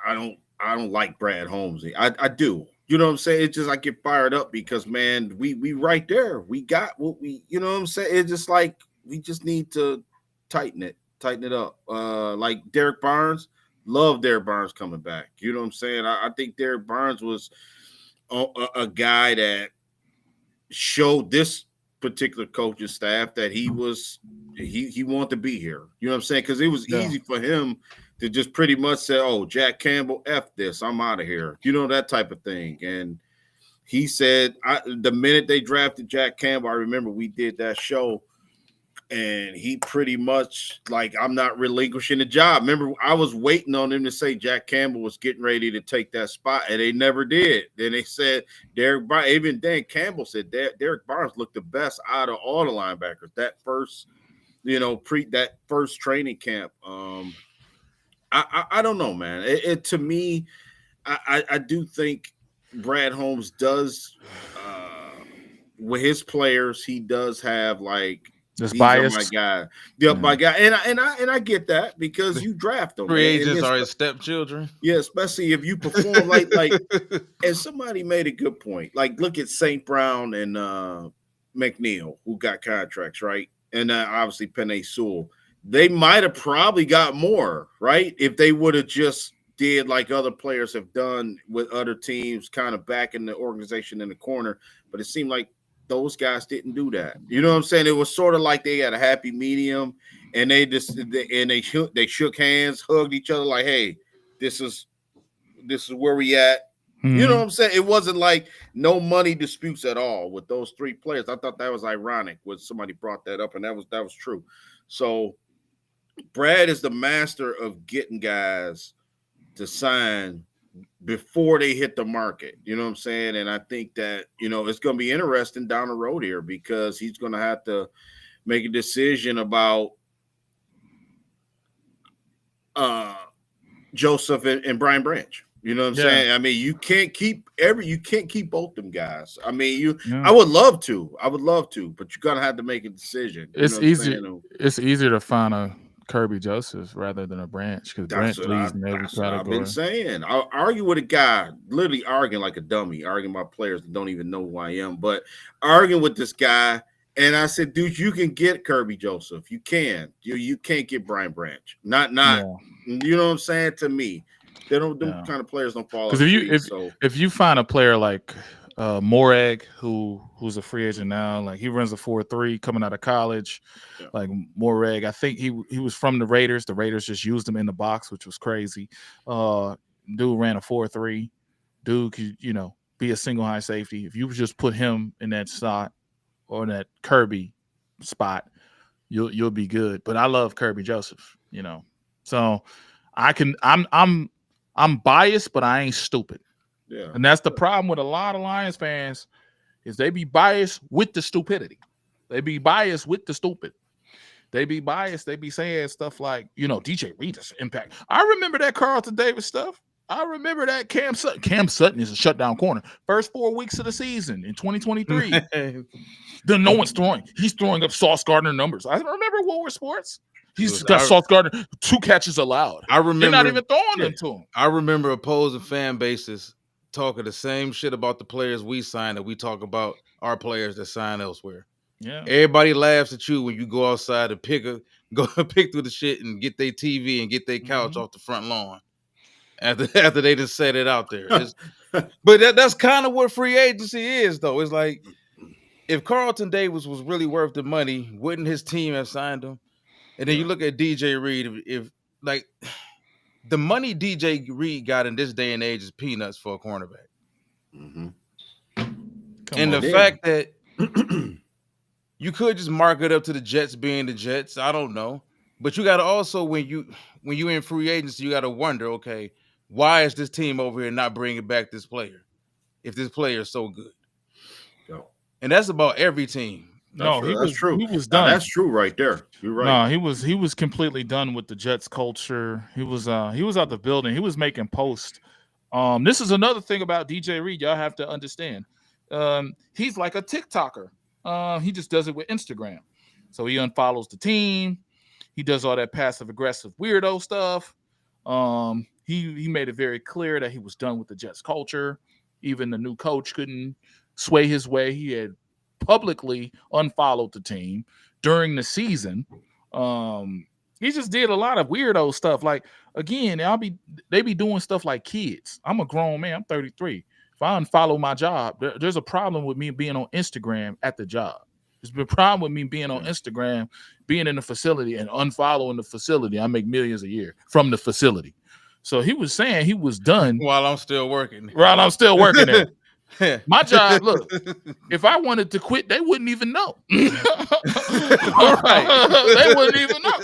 I don't like Brad Holmes. I do. You know what I'm saying? It's just I get fired up because man, we right there. We got what we. You know what I'm saying? It's just like we just need to tighten it up. Like Derek Barnes, love Derek Barnes coming back. You know what I'm saying? I think Derek Barnes was a guy that showed this particular coaching staff that he wanted to be here. You know what I'm saying? Because it was easy for him to just pretty much say, "Oh, Jack Campbell, F this, I'm out of here." You know, that type of thing. And he said, the minute they drafted Jack Campbell, I remember we did that show, and he pretty much like, I'm not relinquishing the job. Remember, I was waiting on him to say Jack Campbell was getting ready to take that spot, and they never did. Then they said Derek Barnes, even Dan Campbell said that Derek Barnes looked the best out of all the linebackers. That first, that first training camp. I don't know, man. It to me, I do think Brad Holmes does with his players. He does have like This these bias. are my guy. Yep, my guy. And I get that because you draft them. Free agents are his stepchildren. Yeah, especially if you perform like and somebody made a good point. Like look at St. Brown and McNeil, who got contracts, right? And obviously Penei Sewell. They might have probably got more, right? If they would have just did like other players have done with other teams, kind of backing the organization in the corner. But it seemed like those guys didn't do that. You know what I'm saying? It was sort of like they had a happy medium, and they shook hands, hugged each other, like, "Hey, this is where we at." Mm-hmm. You know what I'm saying? It wasn't like no money disputes at all with those three players. I thought that was ironic when somebody brought that up, and that was true. So Brad is the master of getting guys to sign before they hit the market. You know what I'm saying? And I think that, it's going to be interesting down the road here because he's going to have to make a decision about Joseph and Brian Branch. You know what I'm saying? I mean, you can't keep both them guys. I mean, I would love to, but you're going to have to make a decision. It's easier to find a Kirby Joseph rather than a Branch because Branch leads in every category. I've been saying. I'll argue with a guy, literally arguing like a dummy, arguing about players that don't even know who I am, but arguing with this guy. And I said, dude, you can get Kirby Joseph. You can. You can't get Brian Branch. Not. You know what I'm saying? To me, They don't. Them kind of players don't fall because off trees. So if you find a player like Moreg, who's a free agent now, like he runs a 4.3 coming out of college, like Moreg, I think he was from the Raiders. The Raiders just used him in the box, which was crazy. Dude ran a 4.3. Dude could be a single high safety. If you just put him in that slot or in that Kirby spot, you'll be good. But I love Kirby Joseph, so I'm biased, but I ain't stupid. Yeah. And that's the problem with a lot of Lions fans is they be biased with the stupidity. They be biased with the stupid. They be biased. They be saying stuff like, DJ Reed is impact. I remember that Carlton Davis stuff. I remember that Cam Sutton. Cam Sutton is a shutdown corner. First 4 weeks of the season in 2023. Then no one's throwing. He's throwing up Sauce Gardner numbers. I remember Woolworth Sports. He's got Sauce Gardner 2 catches allowed. I remember they're not even throwing them to him. I remember opposing fan bases talking the same shit about the players we signed that we talk about our players that sign elsewhere. Yeah. Everybody laughs at you when you go outside and pick through the shit and get their TV and get their couch off the front lawn. After they just set it out there. But that's kind of what free agency is, though. It's like if Carlton Davis was really worth the money, wouldn't his team have signed him? And then you look at DJ Reed, if like the money DJ Reed got in this day and age is peanuts for a cornerback. Mm-hmm. And the fact that you could just mark it up to the Jets being the Jets, I don't know. But you got to also, when you in free agency, you got to wonder, okay, why is this team over here not bringing back this player if this player is so good? No. And that's about every team. That's true. He was done. That's true right there. You're right. No, he was completely done with the Jets culture. He was out the building. He was making posts. This is another thing about DJ Reed. Y'all have to understand. He's like a TikToker. He just does it with Instagram. So he unfollows the team. He does all that passive aggressive weirdo stuff. He made it very clear that he was done with the Jets culture. Even the new coach couldn't sway his way. He had publicly unfollowed the team during the season. He just did a lot of weirdo stuff. Like, again, they be doing stuff like kids. I'm a grown man. I'm 33. If I unfollow my job, there's a problem with me being on Instagram at the job. There's been a problem with me being on Instagram, being in the facility and unfollowing the facility. I make millions a year from the facility. So he was saying he was done. While I'm still working. While I'm still working there. My job, look, if I wanted to quit, they wouldn't even know. They wouldn't even know.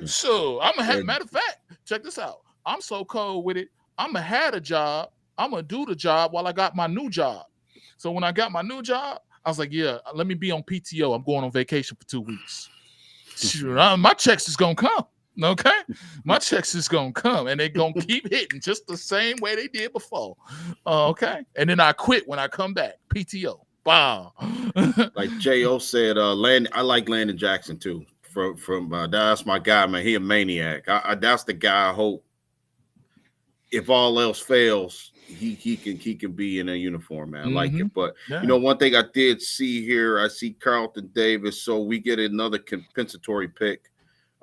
So matter of fact, check this out. I'm so cold with it. I'm gonna have a job. I'm gonna do the job while I got my new job. So when I got my new job, I was like, yeah, let me be on PTO. I'm going on vacation for 2 weeks. Sure, my checks is gonna come. Okay, my checks is gonna come, and they're gonna keep hitting just the same way they did before. Okay, and then I quit when I come back. PTO, wow. Like Jo said, I like Landon Jackson too. From that's my guy, man. He a maniac. That's the guy. I hope if all else fails, he can be in a uniform, man. I like it. But one thing I did see here, I see Carlton Davis, so we get another compensatory pick.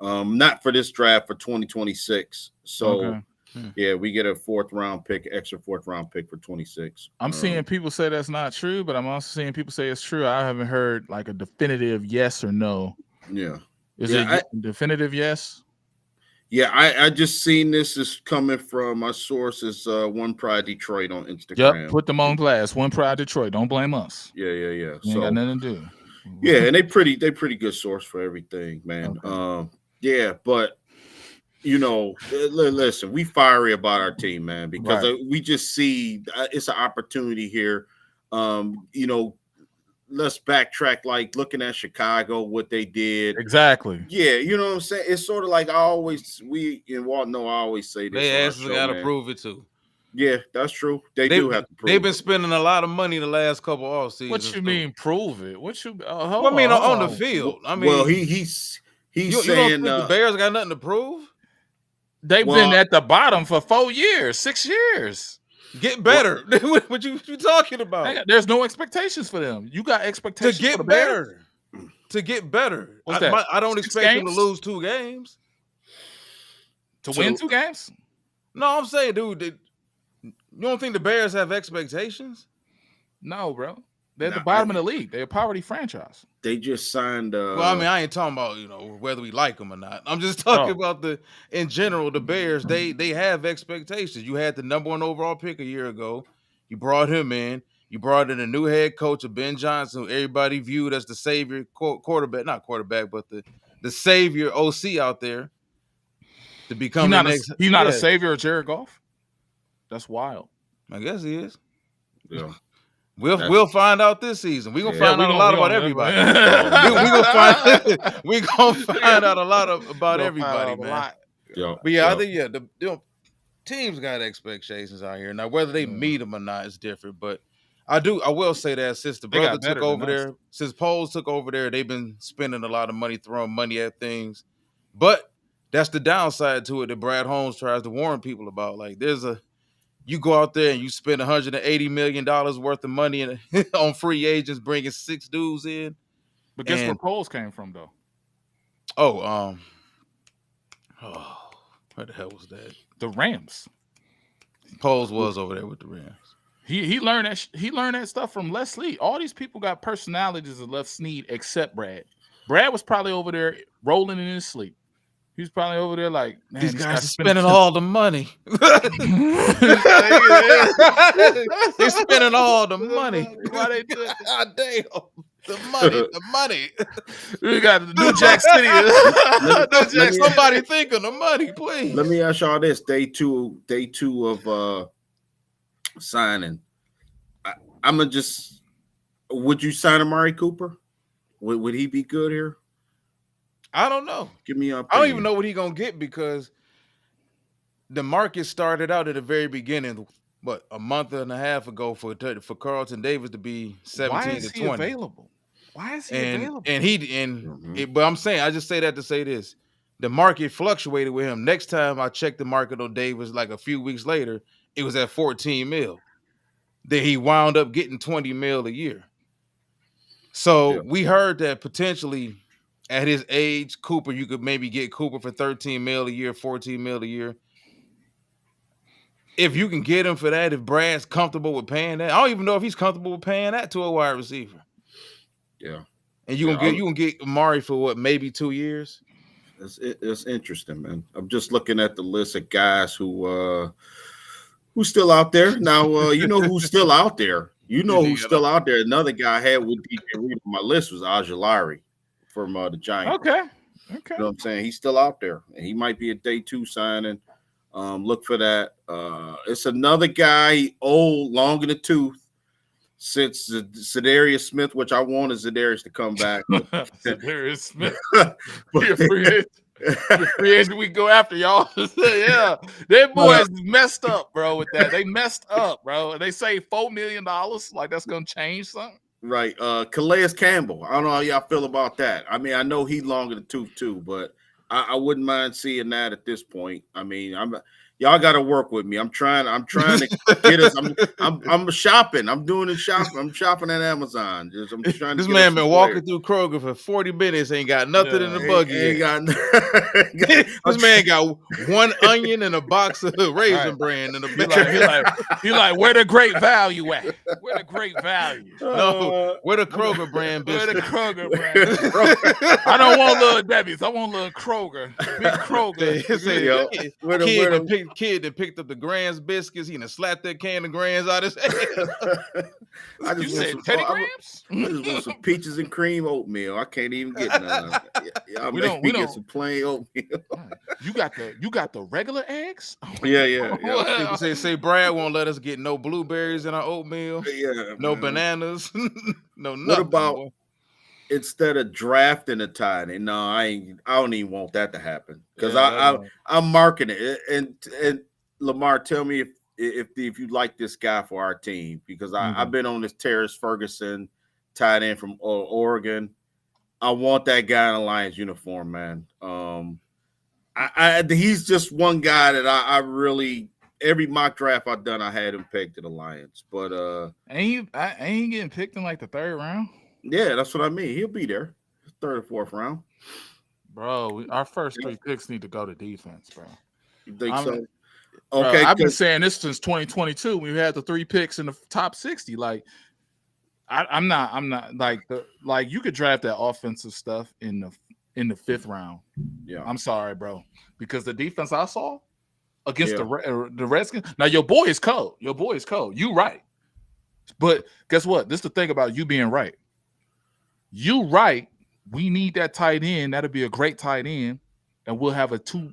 Not for this draft, for 2026. So, yeah, we get a extra 4th round pick for 26. I'm seeing people say that's not true, but I'm also seeing people say it's true. I haven't heard like a definitive yes or no. Yeah. Is it definitive yes? Yeah, I just seen this is coming from my sources, One Pride Detroit on Instagram. Yep, put them on blast. One Pride Detroit. Don't blame us. Yeah. We ain't got nothing to do. Yeah, and they pretty good source for everything, man. Okay. Yeah, but listen, we fiery about our team, man, because we just see it's an opportunity here. Let's backtrack, like looking at Chicago, what they did. Exactly. Yeah, you know what I'm saying? It's sort of like we in Walton, I always say this. They actually got to prove it too. Yeah, that's true. They do have to prove They've been spending a lot of money the last couple off seasons. What you mean prove it? What you on the field. I mean, well, he's you saying don't think the Bears got nothing to prove? They've been at the bottom for 4 years, 6 years. Get better. What you talking about? There's no expectations for them. You got expectations to get for the better. To get better. I don't expect them to lose 2 games. To win 2 games? No, I'm saying, dude, you don't think the Bears have expectations? No, bro. They're at the Nah, bottom of the league. They're a poverty franchise. they just signed. Well, I mean, I ain't talking about whether we like them or not. I'm just talking about in general the Bears. They have expectations. You had the #1 overall pick a year ago. You brought him in. You brought in a new head coach of Ben Johnson, who everybody viewed as the savior quarterback, not quarterback, but the savior OC out there to become the next. He's not a savior of Jared Goff. That's wild. I guess he is. Yeah. We'll find out this season. We're gonna find out a lot about everybody. We're gonna find out a lot about everybody, man. But I think the teams got expectations out here. Now, whether they meet them or not is different. But I will say that since the brother took over there, since Poles took over there, they've been spending a lot of money, throwing money at things. But that's the downside to it that Brad Holmes tries to warn people about. Like you go out there and you spend $180 million worth of money on free agents, bringing 6 dudes in. But guess where Poles came from, though? Where the hell was that? The Rams. Poles was over there with the Rams. He learned that he learned that stuff from Les Snead. All these people got personalities of Les Snead except Brad. Brad was probably over there rolling in his sleep. He's probably over there like, man, these guys are spending all the money. They're spending all the money. Why they do it? God damn. The money. We got the New Jack City. Somebody think of the money, please. Let me ask y'all this: day two of signing. I'm gonna just. Would you sign Amari Cooper? Would he be good here? I don't know. Give me up. I don't even know what he's gonna get because the market started out at the very beginning. What, a month and a half ago for Carlton Davis to be 17 to 20. Available? Why is he available? But I'm saying, I just say that to say this: the market fluctuated with him. Next time I checked the market on Davis, like a few weeks later, it was at 14 mil. Then he wound up getting 20 mil a year. So we heard that potentially at his age, Cooper, you could maybe get Cooper for 13 mil a year, 14 mil a year. If you can get him for that, if Brad's comfortable with paying that, I don't even know if he's comfortable with paying that to a wide receiver. Yeah. And you can get Amari for what, maybe 2 years? It's interesting, man. I'm just looking at the list of guys who's still out there. Now, you know who's still out there. Who's still out there. Another guy I had with DJ Reed on my list was Aguilari from the Giants. Okay. You know what I'm saying? He's still out there, and he might be a day 2 signing. Look for that. It's another guy, old, long in the tooth, since Zadarius Smith, which I wanted Zadarius to come back. Zadarius Smith. You're free agent. We go after y'all. Yeah, their boys messed up, bro. With that, they messed up, bro. They say $4 million. Like that's gonna change something. Right. Calais Campbell. I don't know how y'all feel about that. I mean, I know he's long in the tooth too, but I wouldn't mind seeing that at this point. I mean, y'all got to work with me. I'm trying to get us. I'm shopping. I'm doing the shopping. I'm shopping at Amazon. I'm trying to. This man been walking through Kroger for 40 minutes. Ain't got nothing in the buggy. This man got one onion and a box of Raisin Bran in the bag. He like, where the great value at? Where the great value? No, where the Kroger brand biscuit? Where the Kroger brand? I don't want little Debbie's. I want little Kroger. Big Kroger. Kid that picked up the Grand's biscuits, he done slapped that can of Grand's out his head. I just want some peaches and cream oatmeal. I can't even get none. We don't get some plain oatmeal. You got the regular eggs? Yeah. People say Brad won't let us get no blueberries in our oatmeal. Yeah, no bananas. No nothing. What about instead of drafting a tight end? No, I don't even want that to happen because I'm marking it. And Lamar, tell me if you like this guy for our team because I've been on this Terrace Ferguson tight end from Oregon. I want that guy in a Lions uniform, man. He's just one guy that I really every mock draft I've done I had him picked to the Lions, but ain't he getting picked in like the 3rd round? Yeah, that's what I mean. He'll be there, 3rd or 4th round. Bro, our first 3 picks need to go to defense, bro. You think so? Okay, I've been saying this since 2022. We had the 3 picks in the top 60. Like, I'm not like you could draft that offensive stuff in the 5th round. Yeah, I'm sorry, bro, because the defense I saw against the Redskins. Now your boy is cold. You right, but guess what? This is the thing about you being right. You right. We need that tight end. That'll be a great tight end, and we'll have a two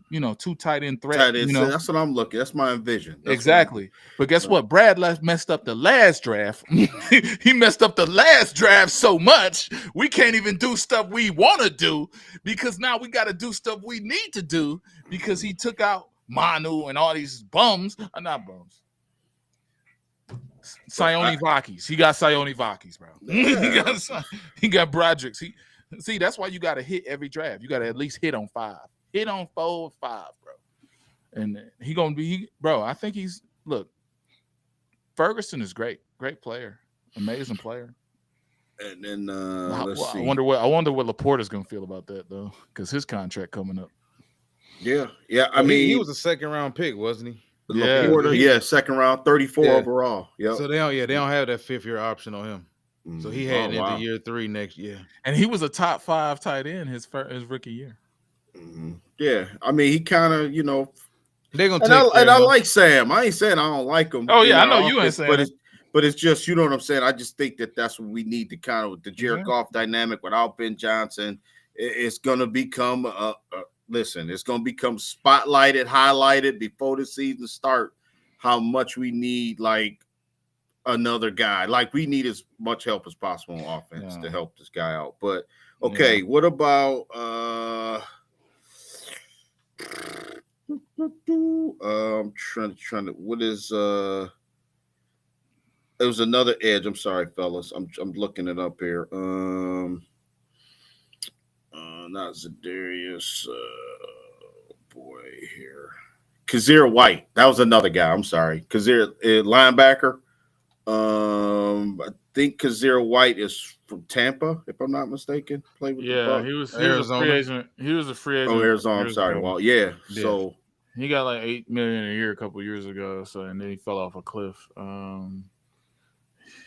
tight end threat. That's what I'm looking. That's my vision. Exactly. But guess what? Brad messed up the last draft. He messed up the last draft so much we can't even do stuff we want to do because now we got to do stuff we need to do because he took out Manu and all these bums. Not bums. Sione Vakis. He got Sione Vakis, bro. Yeah. he got Broderick. See, that's why you got to hit every draft. You got to at least hit on 5. Hit on 4 or 5, bro. And he gonna be, bro. I think look. Ferguson is great player, amazing player. And then let's see. I wonder what Laporta's gonna feel about that though, because his contract coming up. Yeah. I mean, he was a 2nd round pick, wasn't he? Yeah, Laporta, 2nd round, 34 overall. Yeah. So they don't have that 5th year option on him. So he had into year 3 next year. And he was a top 5 tight end his rookie year. Mm-hmm. Yeah, I mean, he kind of, they're gonna take. I like Sam. I ain't saying I don't like him. Oh yeah, I know you ain't saying. But it's just, you know what I'm saying. I just think that's what we need to kind of the Jared Goff dynamic without Ben Johnson. It's gonna become it's gonna become spotlighted, highlighted before the season start. How much we need like another guy. Like we need as much help as possible on offense to help this guy out. But okay, what about I'm trying to what is it was another edge. I'm sorry, fellas. I'm looking it up here. Not Zadarius. Boy here. Kazir White. That was another guy. I'm sorry. Kazir linebacker. I think Kazir White is from Tampa, if I'm not mistaken. Played with he was Arizona. A free agent. He was a free agent. Oh, Arizona. I'm sorry. Well, yeah. So he got like $8 million a year a couple years ago. So and then he fell off a cliff.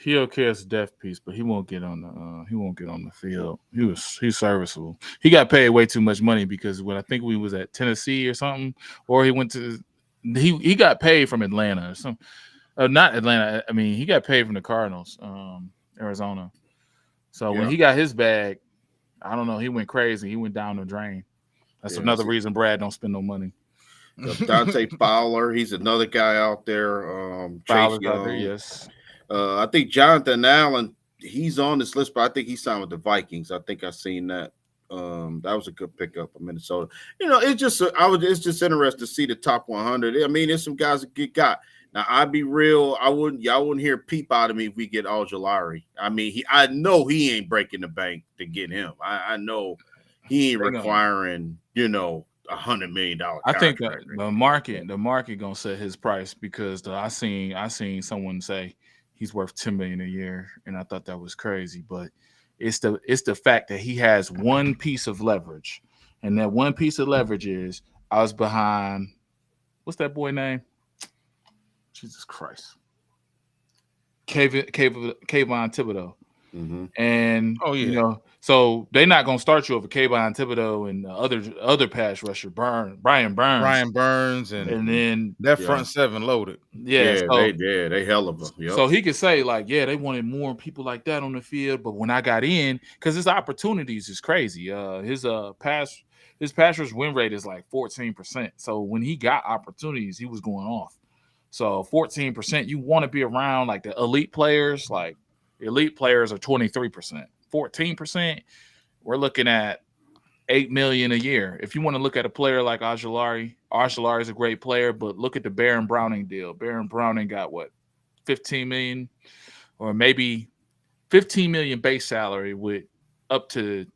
He okay as a depth piece, but he won't get on the field. He's serviceable. He got paid way too much money because when I think we was at Tennessee or something, or he went to he got paid from Atlanta or something. Not Atlanta. I mean, he got paid from the Cardinals, Arizona. So when he got his bag, I don't know. He went crazy. He went down the drain. That's another reason Brad don't spend no money. Dante Fowler, he's another guy out there. Fowler's out there, yes. I think Jonathan Allen, he's on this list, but I think he signed with the Vikings. I think I seen that. That was a good pickup in Minnesota. It's just it's just interesting to see the top 100. I mean, there's some guys that get got. Now, I'd be real. Y'all wouldn't hear peep out of me if we get Al-Jalari. I mean, I know he ain't breaking the bank to get him. I know he ain't requiring, $100 million. I think the market gonna set his price because I seen someone say he's worth $10 million a year, and I thought that was crazy. But it's the fact that he has one piece of leverage, and that one piece of leverage is I was behind. What's that boy name? Jesus Christ. Kayvon Thibodeau. Mm-hmm. And so they're not gonna start you over Kayvon Thibodeau and other pass rusher Brian Burns, and then that front 7 loaded. They hell of them. Yep. So he could say like, they wanted more people like that on the field, but when I got in, because his opportunities is crazy. His pass rush win rate is like 14%. So when he got opportunities, he was going off. So 14%, you want to be around like the elite players. Like elite players are 23%. 14%, we're looking at $8 million a year. If you want to look at a player like Al-Jalari is a great player, but look at the Baron Browning deal. Baron Browning got what, 15 million, or maybe 15 million base salary with up to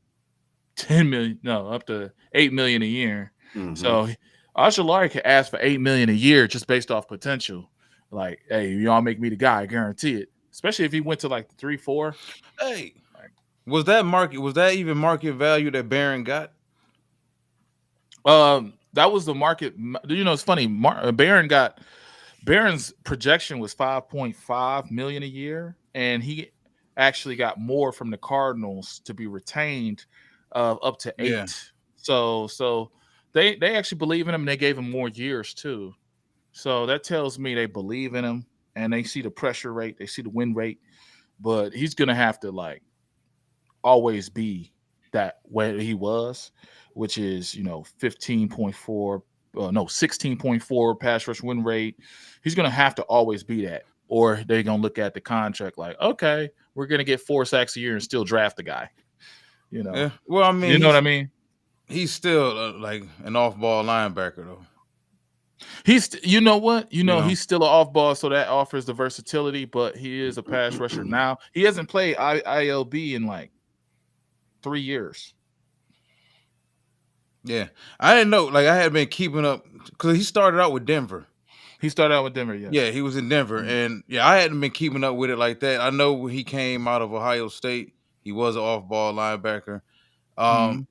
10 million, up to 8 million a year. Mm-hmm. So Al-Jalari could ask for 8 million a year just based off potential. Like, hey, y'all make me the guy, I guarantee it. Especially if he went to like the 3-4. Hey, was that even market value that Barron got? That was the market. It's funny. Barron's projection was 5.5 million a year, and he actually got more from the Cardinals to be retained, up to Yeah. 8. So they actually believe in him. And they gave him more years too. So that tells me they believe in him and they see the pressure rate, they see the win rate, but he's gonna have to like always be that way he was, which is 15.4, no 16.4 pass rush win rate. He's gonna have to always be that, or they're gonna look at the contract like, okay, we're gonna get 4 sacks a year and still draft the guy. You know, Yeah. Well, I mean, you know what I mean? he's still like an off-ball linebacker though. He's, you know what, You know. he's still an off ball, so that offers the versatility. But he is a pass rusher now. He hasn't played ILB in like 3 years. Yeah, I didn't know. Like I had been keeping up because he started out with Denver. He started out with Denver, yes. Yeah, he was in Denver, Mhm. and yeah, I hadn't been keeping up with it like that. I know when he came out of Ohio State, he was an off-ball linebacker. Um, Mhm.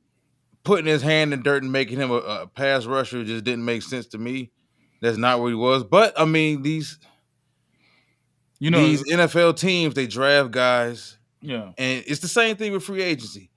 Putting his hand in dirt and making him a pass rusher just didn't make sense to me. That's not what he was. But I mean, You these know, NFL teams, they draft guys, yeah, and it's the same thing with free agency.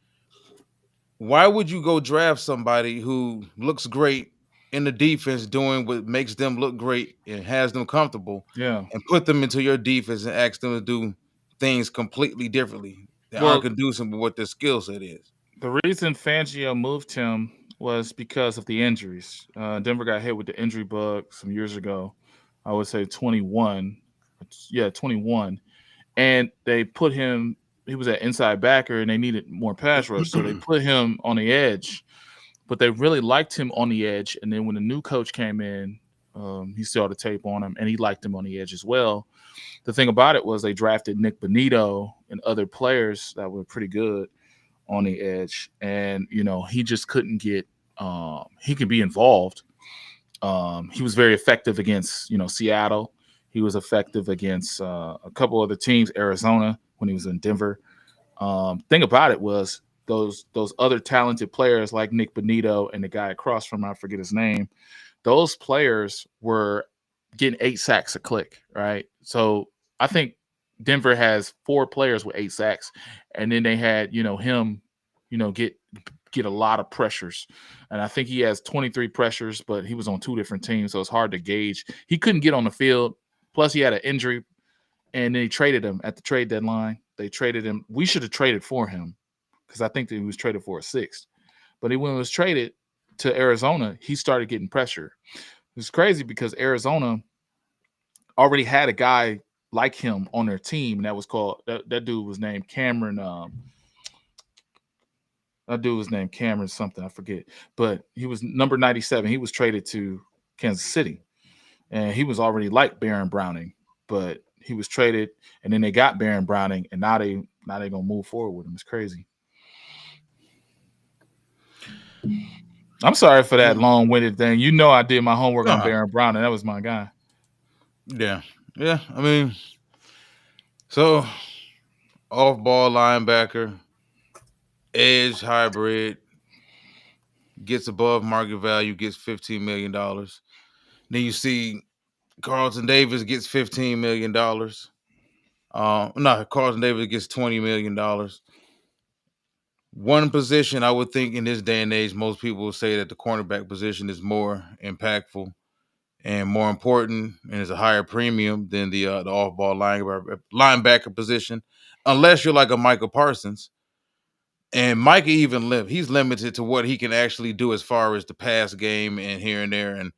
Why would you go draft somebody who looks great in the defense doing what makes them look great and has them comfortable yeah. and put them into your defense and ask them to do things completely differently that aren't Well, conducive with what their skill set is? the reason Fangio moved him was because of the injuries. Denver got hit with the injury bug some years ago. I would say 21. Yeah, 21. And they put him, he was at inside backer and they needed more pass rush. So they put him on the edge, but they really liked him on the edge. And then when the new coach came in, he saw the tape on him and he liked him on the edge as well. The thing about it was they drafted Nick Bonito and other players that were pretty good on the edge. And, he just couldn't get, he could be involved. He was very effective against, Seattle. He was effective against a couple other teams, Arizona, when he was in Denver. Thing about it was those other talented players like Nick Bonito and the guy across from him, I forget his name. Those players were getting 8 sacks a click, right? So I think Denver has 4 players with 8 sacks, and then they had him, get a lot of pressures, and I think he has 23 pressures, but he was on 2 different teams, so it's hard to gauge. He couldn't get on the field. Plus, he had an injury, and they traded him at the trade deadline. They traded him. We should have traded for him because I think that he was traded for a 6th. But when he was traded to Arizona, he started getting pressure. It's crazy because Arizona already had a guy like him on their team, and that was called that dude was named Cameron. That dude was named Cameron something, I forget. But he was number 97. He was traded to Kansas City, and he was already like Baron Browning, but he was traded, and then they got Baron Browning, and now they gonna move forward with him. It's crazy. I'm sorry for that long-winded thing. I did my homework on Baron Browning. That was my guy. Yeah. Yeah. I mean, so off-ball linebacker, edge hybrid, gets above market value, gets $15 million. Then you see Carlton Davis gets $15 million. No, Carlton Davis gets $20 million. One position I would think in this day and age, most people will say that the cornerback position is more impactful and more important and is a higher premium than the off-ball linebacker position, unless you're like a Michael Parsons. And Micah he's limited to what he can actually do as far as the pass game and here and there, and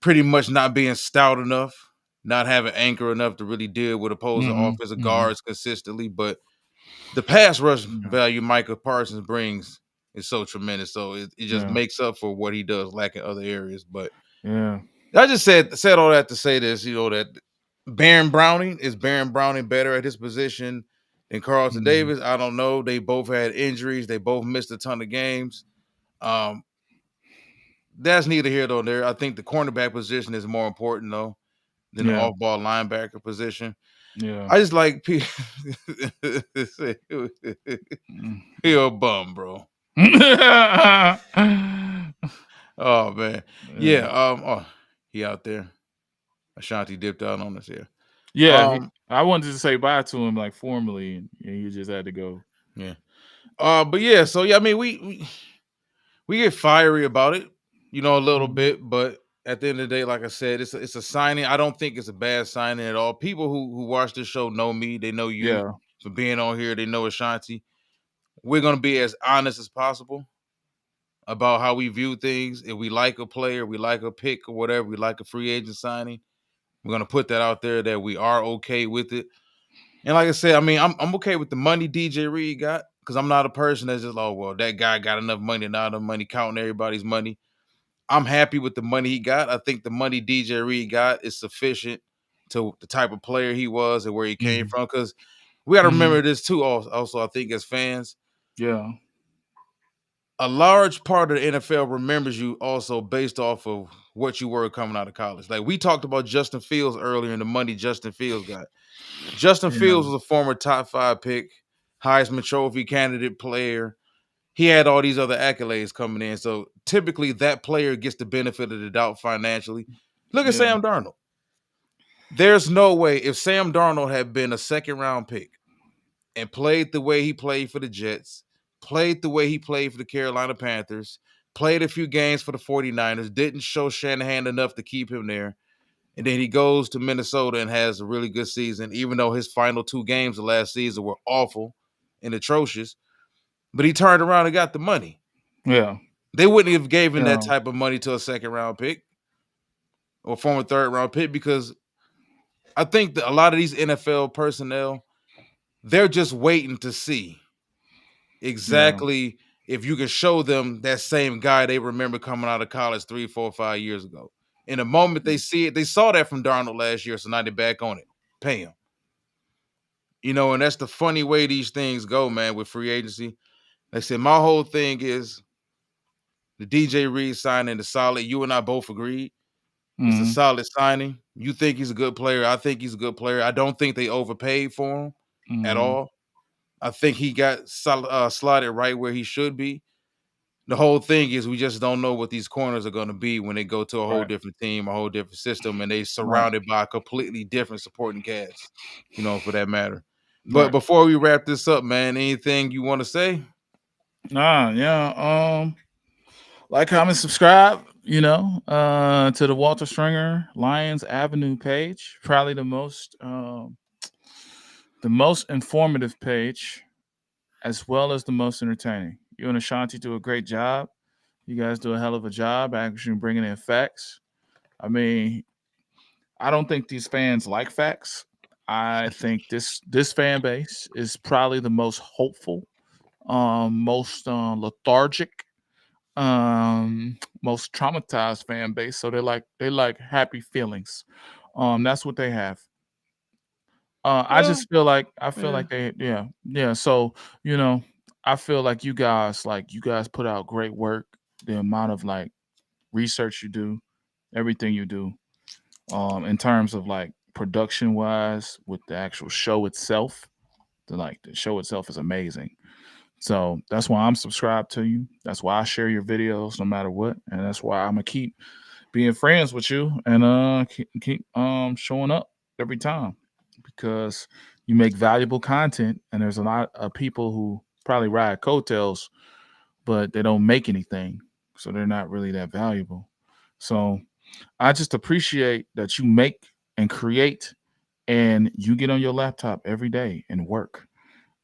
pretty much not being stout enough, not having anchor enough to really deal with opposing offensive guards consistently. But the pass rush value Micah Parsons brings is so tremendous. So it just makes up for what he does lack in other areas. But yeah, I just said all that to say this, that Baron Browning better at his position than Carlton Davis? I don't know. They both had injuries. They both missed a ton of games. That's neither here nor there. I think the cornerback position is more important though than the off-ball linebacker position. Yeah, I just like he a bum, bro. Oh man, Yeah. yeah. Oh, he out there. Ashanti dipped out on us here. Yeah, Um, I wanted to say bye to him like formally, and he just had to go. yeah. But yeah. So yeah, I mean, we get fiery about it, a little Mhm. bit, but at the end of the day, like I said, it's a signing. I don't think it's a bad signing at all. People who watch this show know me. They know you Yeah. for being on here. They know Ashanti. We're gonna be as honest as possible about how we view things. If we like a player, we like a pick or whatever, we like a free agent signing, we're gonna put that out there that we are okay with it. And like I said, I mean, I'm okay with the money DJ Reed got because I'm not a person that's just, oh well, that guy got enough money, not enough money, counting everybody's money. I'm happy with the money he got. I think the money DJ Reed got is sufficient to the type of player he was and where he came Mhm. from. Because we got to Mhm. remember this too. Also, I think as fans, Yeah. a large part of the NFL remembers you also based off of what you were coming out of college. Like we talked about Justin Fields earlier and the money Justin Fields got. Justin Yeah. Fields was a former top 5 pick, Heisman Trophy candidate player. He had all these other accolades coming in. So typically that player gets the benefit of the doubt financially. Look at Yeah. Sam Darnold. There's no way if Sam Darnold had been a second round pick and played the way he played for the Jets, played the way he played for the Carolina Panthers, played a few games for the 49ers, didn't show Shanahan enough to keep him there. And then he goes to Minnesota and has a really good season, even though his final 2 games of last season were awful and atrocious. But he turned around and got the money. Yeah. They wouldn't have given that Yeah. type of money to a second round pick or former third round pick because I think that a lot of these NFL personnel, they're just waiting to see Yeah. exactly if you can show them that same guy they remember coming out of college 3, 4, 5 years ago. In the moment they see it, they saw that from Darnold last year, so now they're back on it. Pay him. And that's the funny way these things go, man, with free agency. Like I said, my whole thing is the DJ Reed signing is solid. You and I both agreed. It's a Mhm. solid signing. You think he's a good player. I think he's a good player. I don't think they overpaid for him at Mhm. all. I think he got slotted right where he should be. The whole thing is we just don't know what these corners are going to be when they go to a whole Right. different team, a whole different system, and they Right. surrounded by a completely different supporting cast, for that matter. But Right. before we wrap this up, man, anything you want to say? Nah. Yeah. Like, comment, subscribe. To the Walter Stringer Lions Avenue page. Probably the most informative page, as well as the most entertaining. You and Ashanti do a great job. You guys do a hell of a job actually bringing in facts. I mean, I don't think these fans like facts. I think this fan base is probably the most hopeful, most lethargic, most traumatized fan base. So they like happy feelings. That's what they have. I Well, just feel like yeah. they, yeah. So you know, I feel like you guys put out great work. The amount of like research you do, everything you do, in terms of like production wise with the actual show itself. The show itself is amazing. So that's why I'm subscribed to you. That's why I share your videos no matter what, and that's why I'm gonna keep being friends with you and keep showing up every time because you make valuable content, and there's a lot of people who probably ride coattails, but they don't make anything, so they're not really that valuable. So I just appreciate that you make and create, and you get on your laptop every day and work.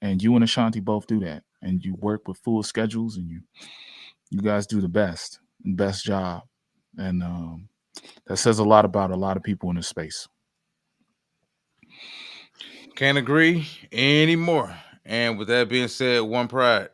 And you and Ashanti both do that, and you work with full schedules, and you guys do the best job, and that says a lot about a lot of people in this space. Can't agree anymore. And with that being said, one pride.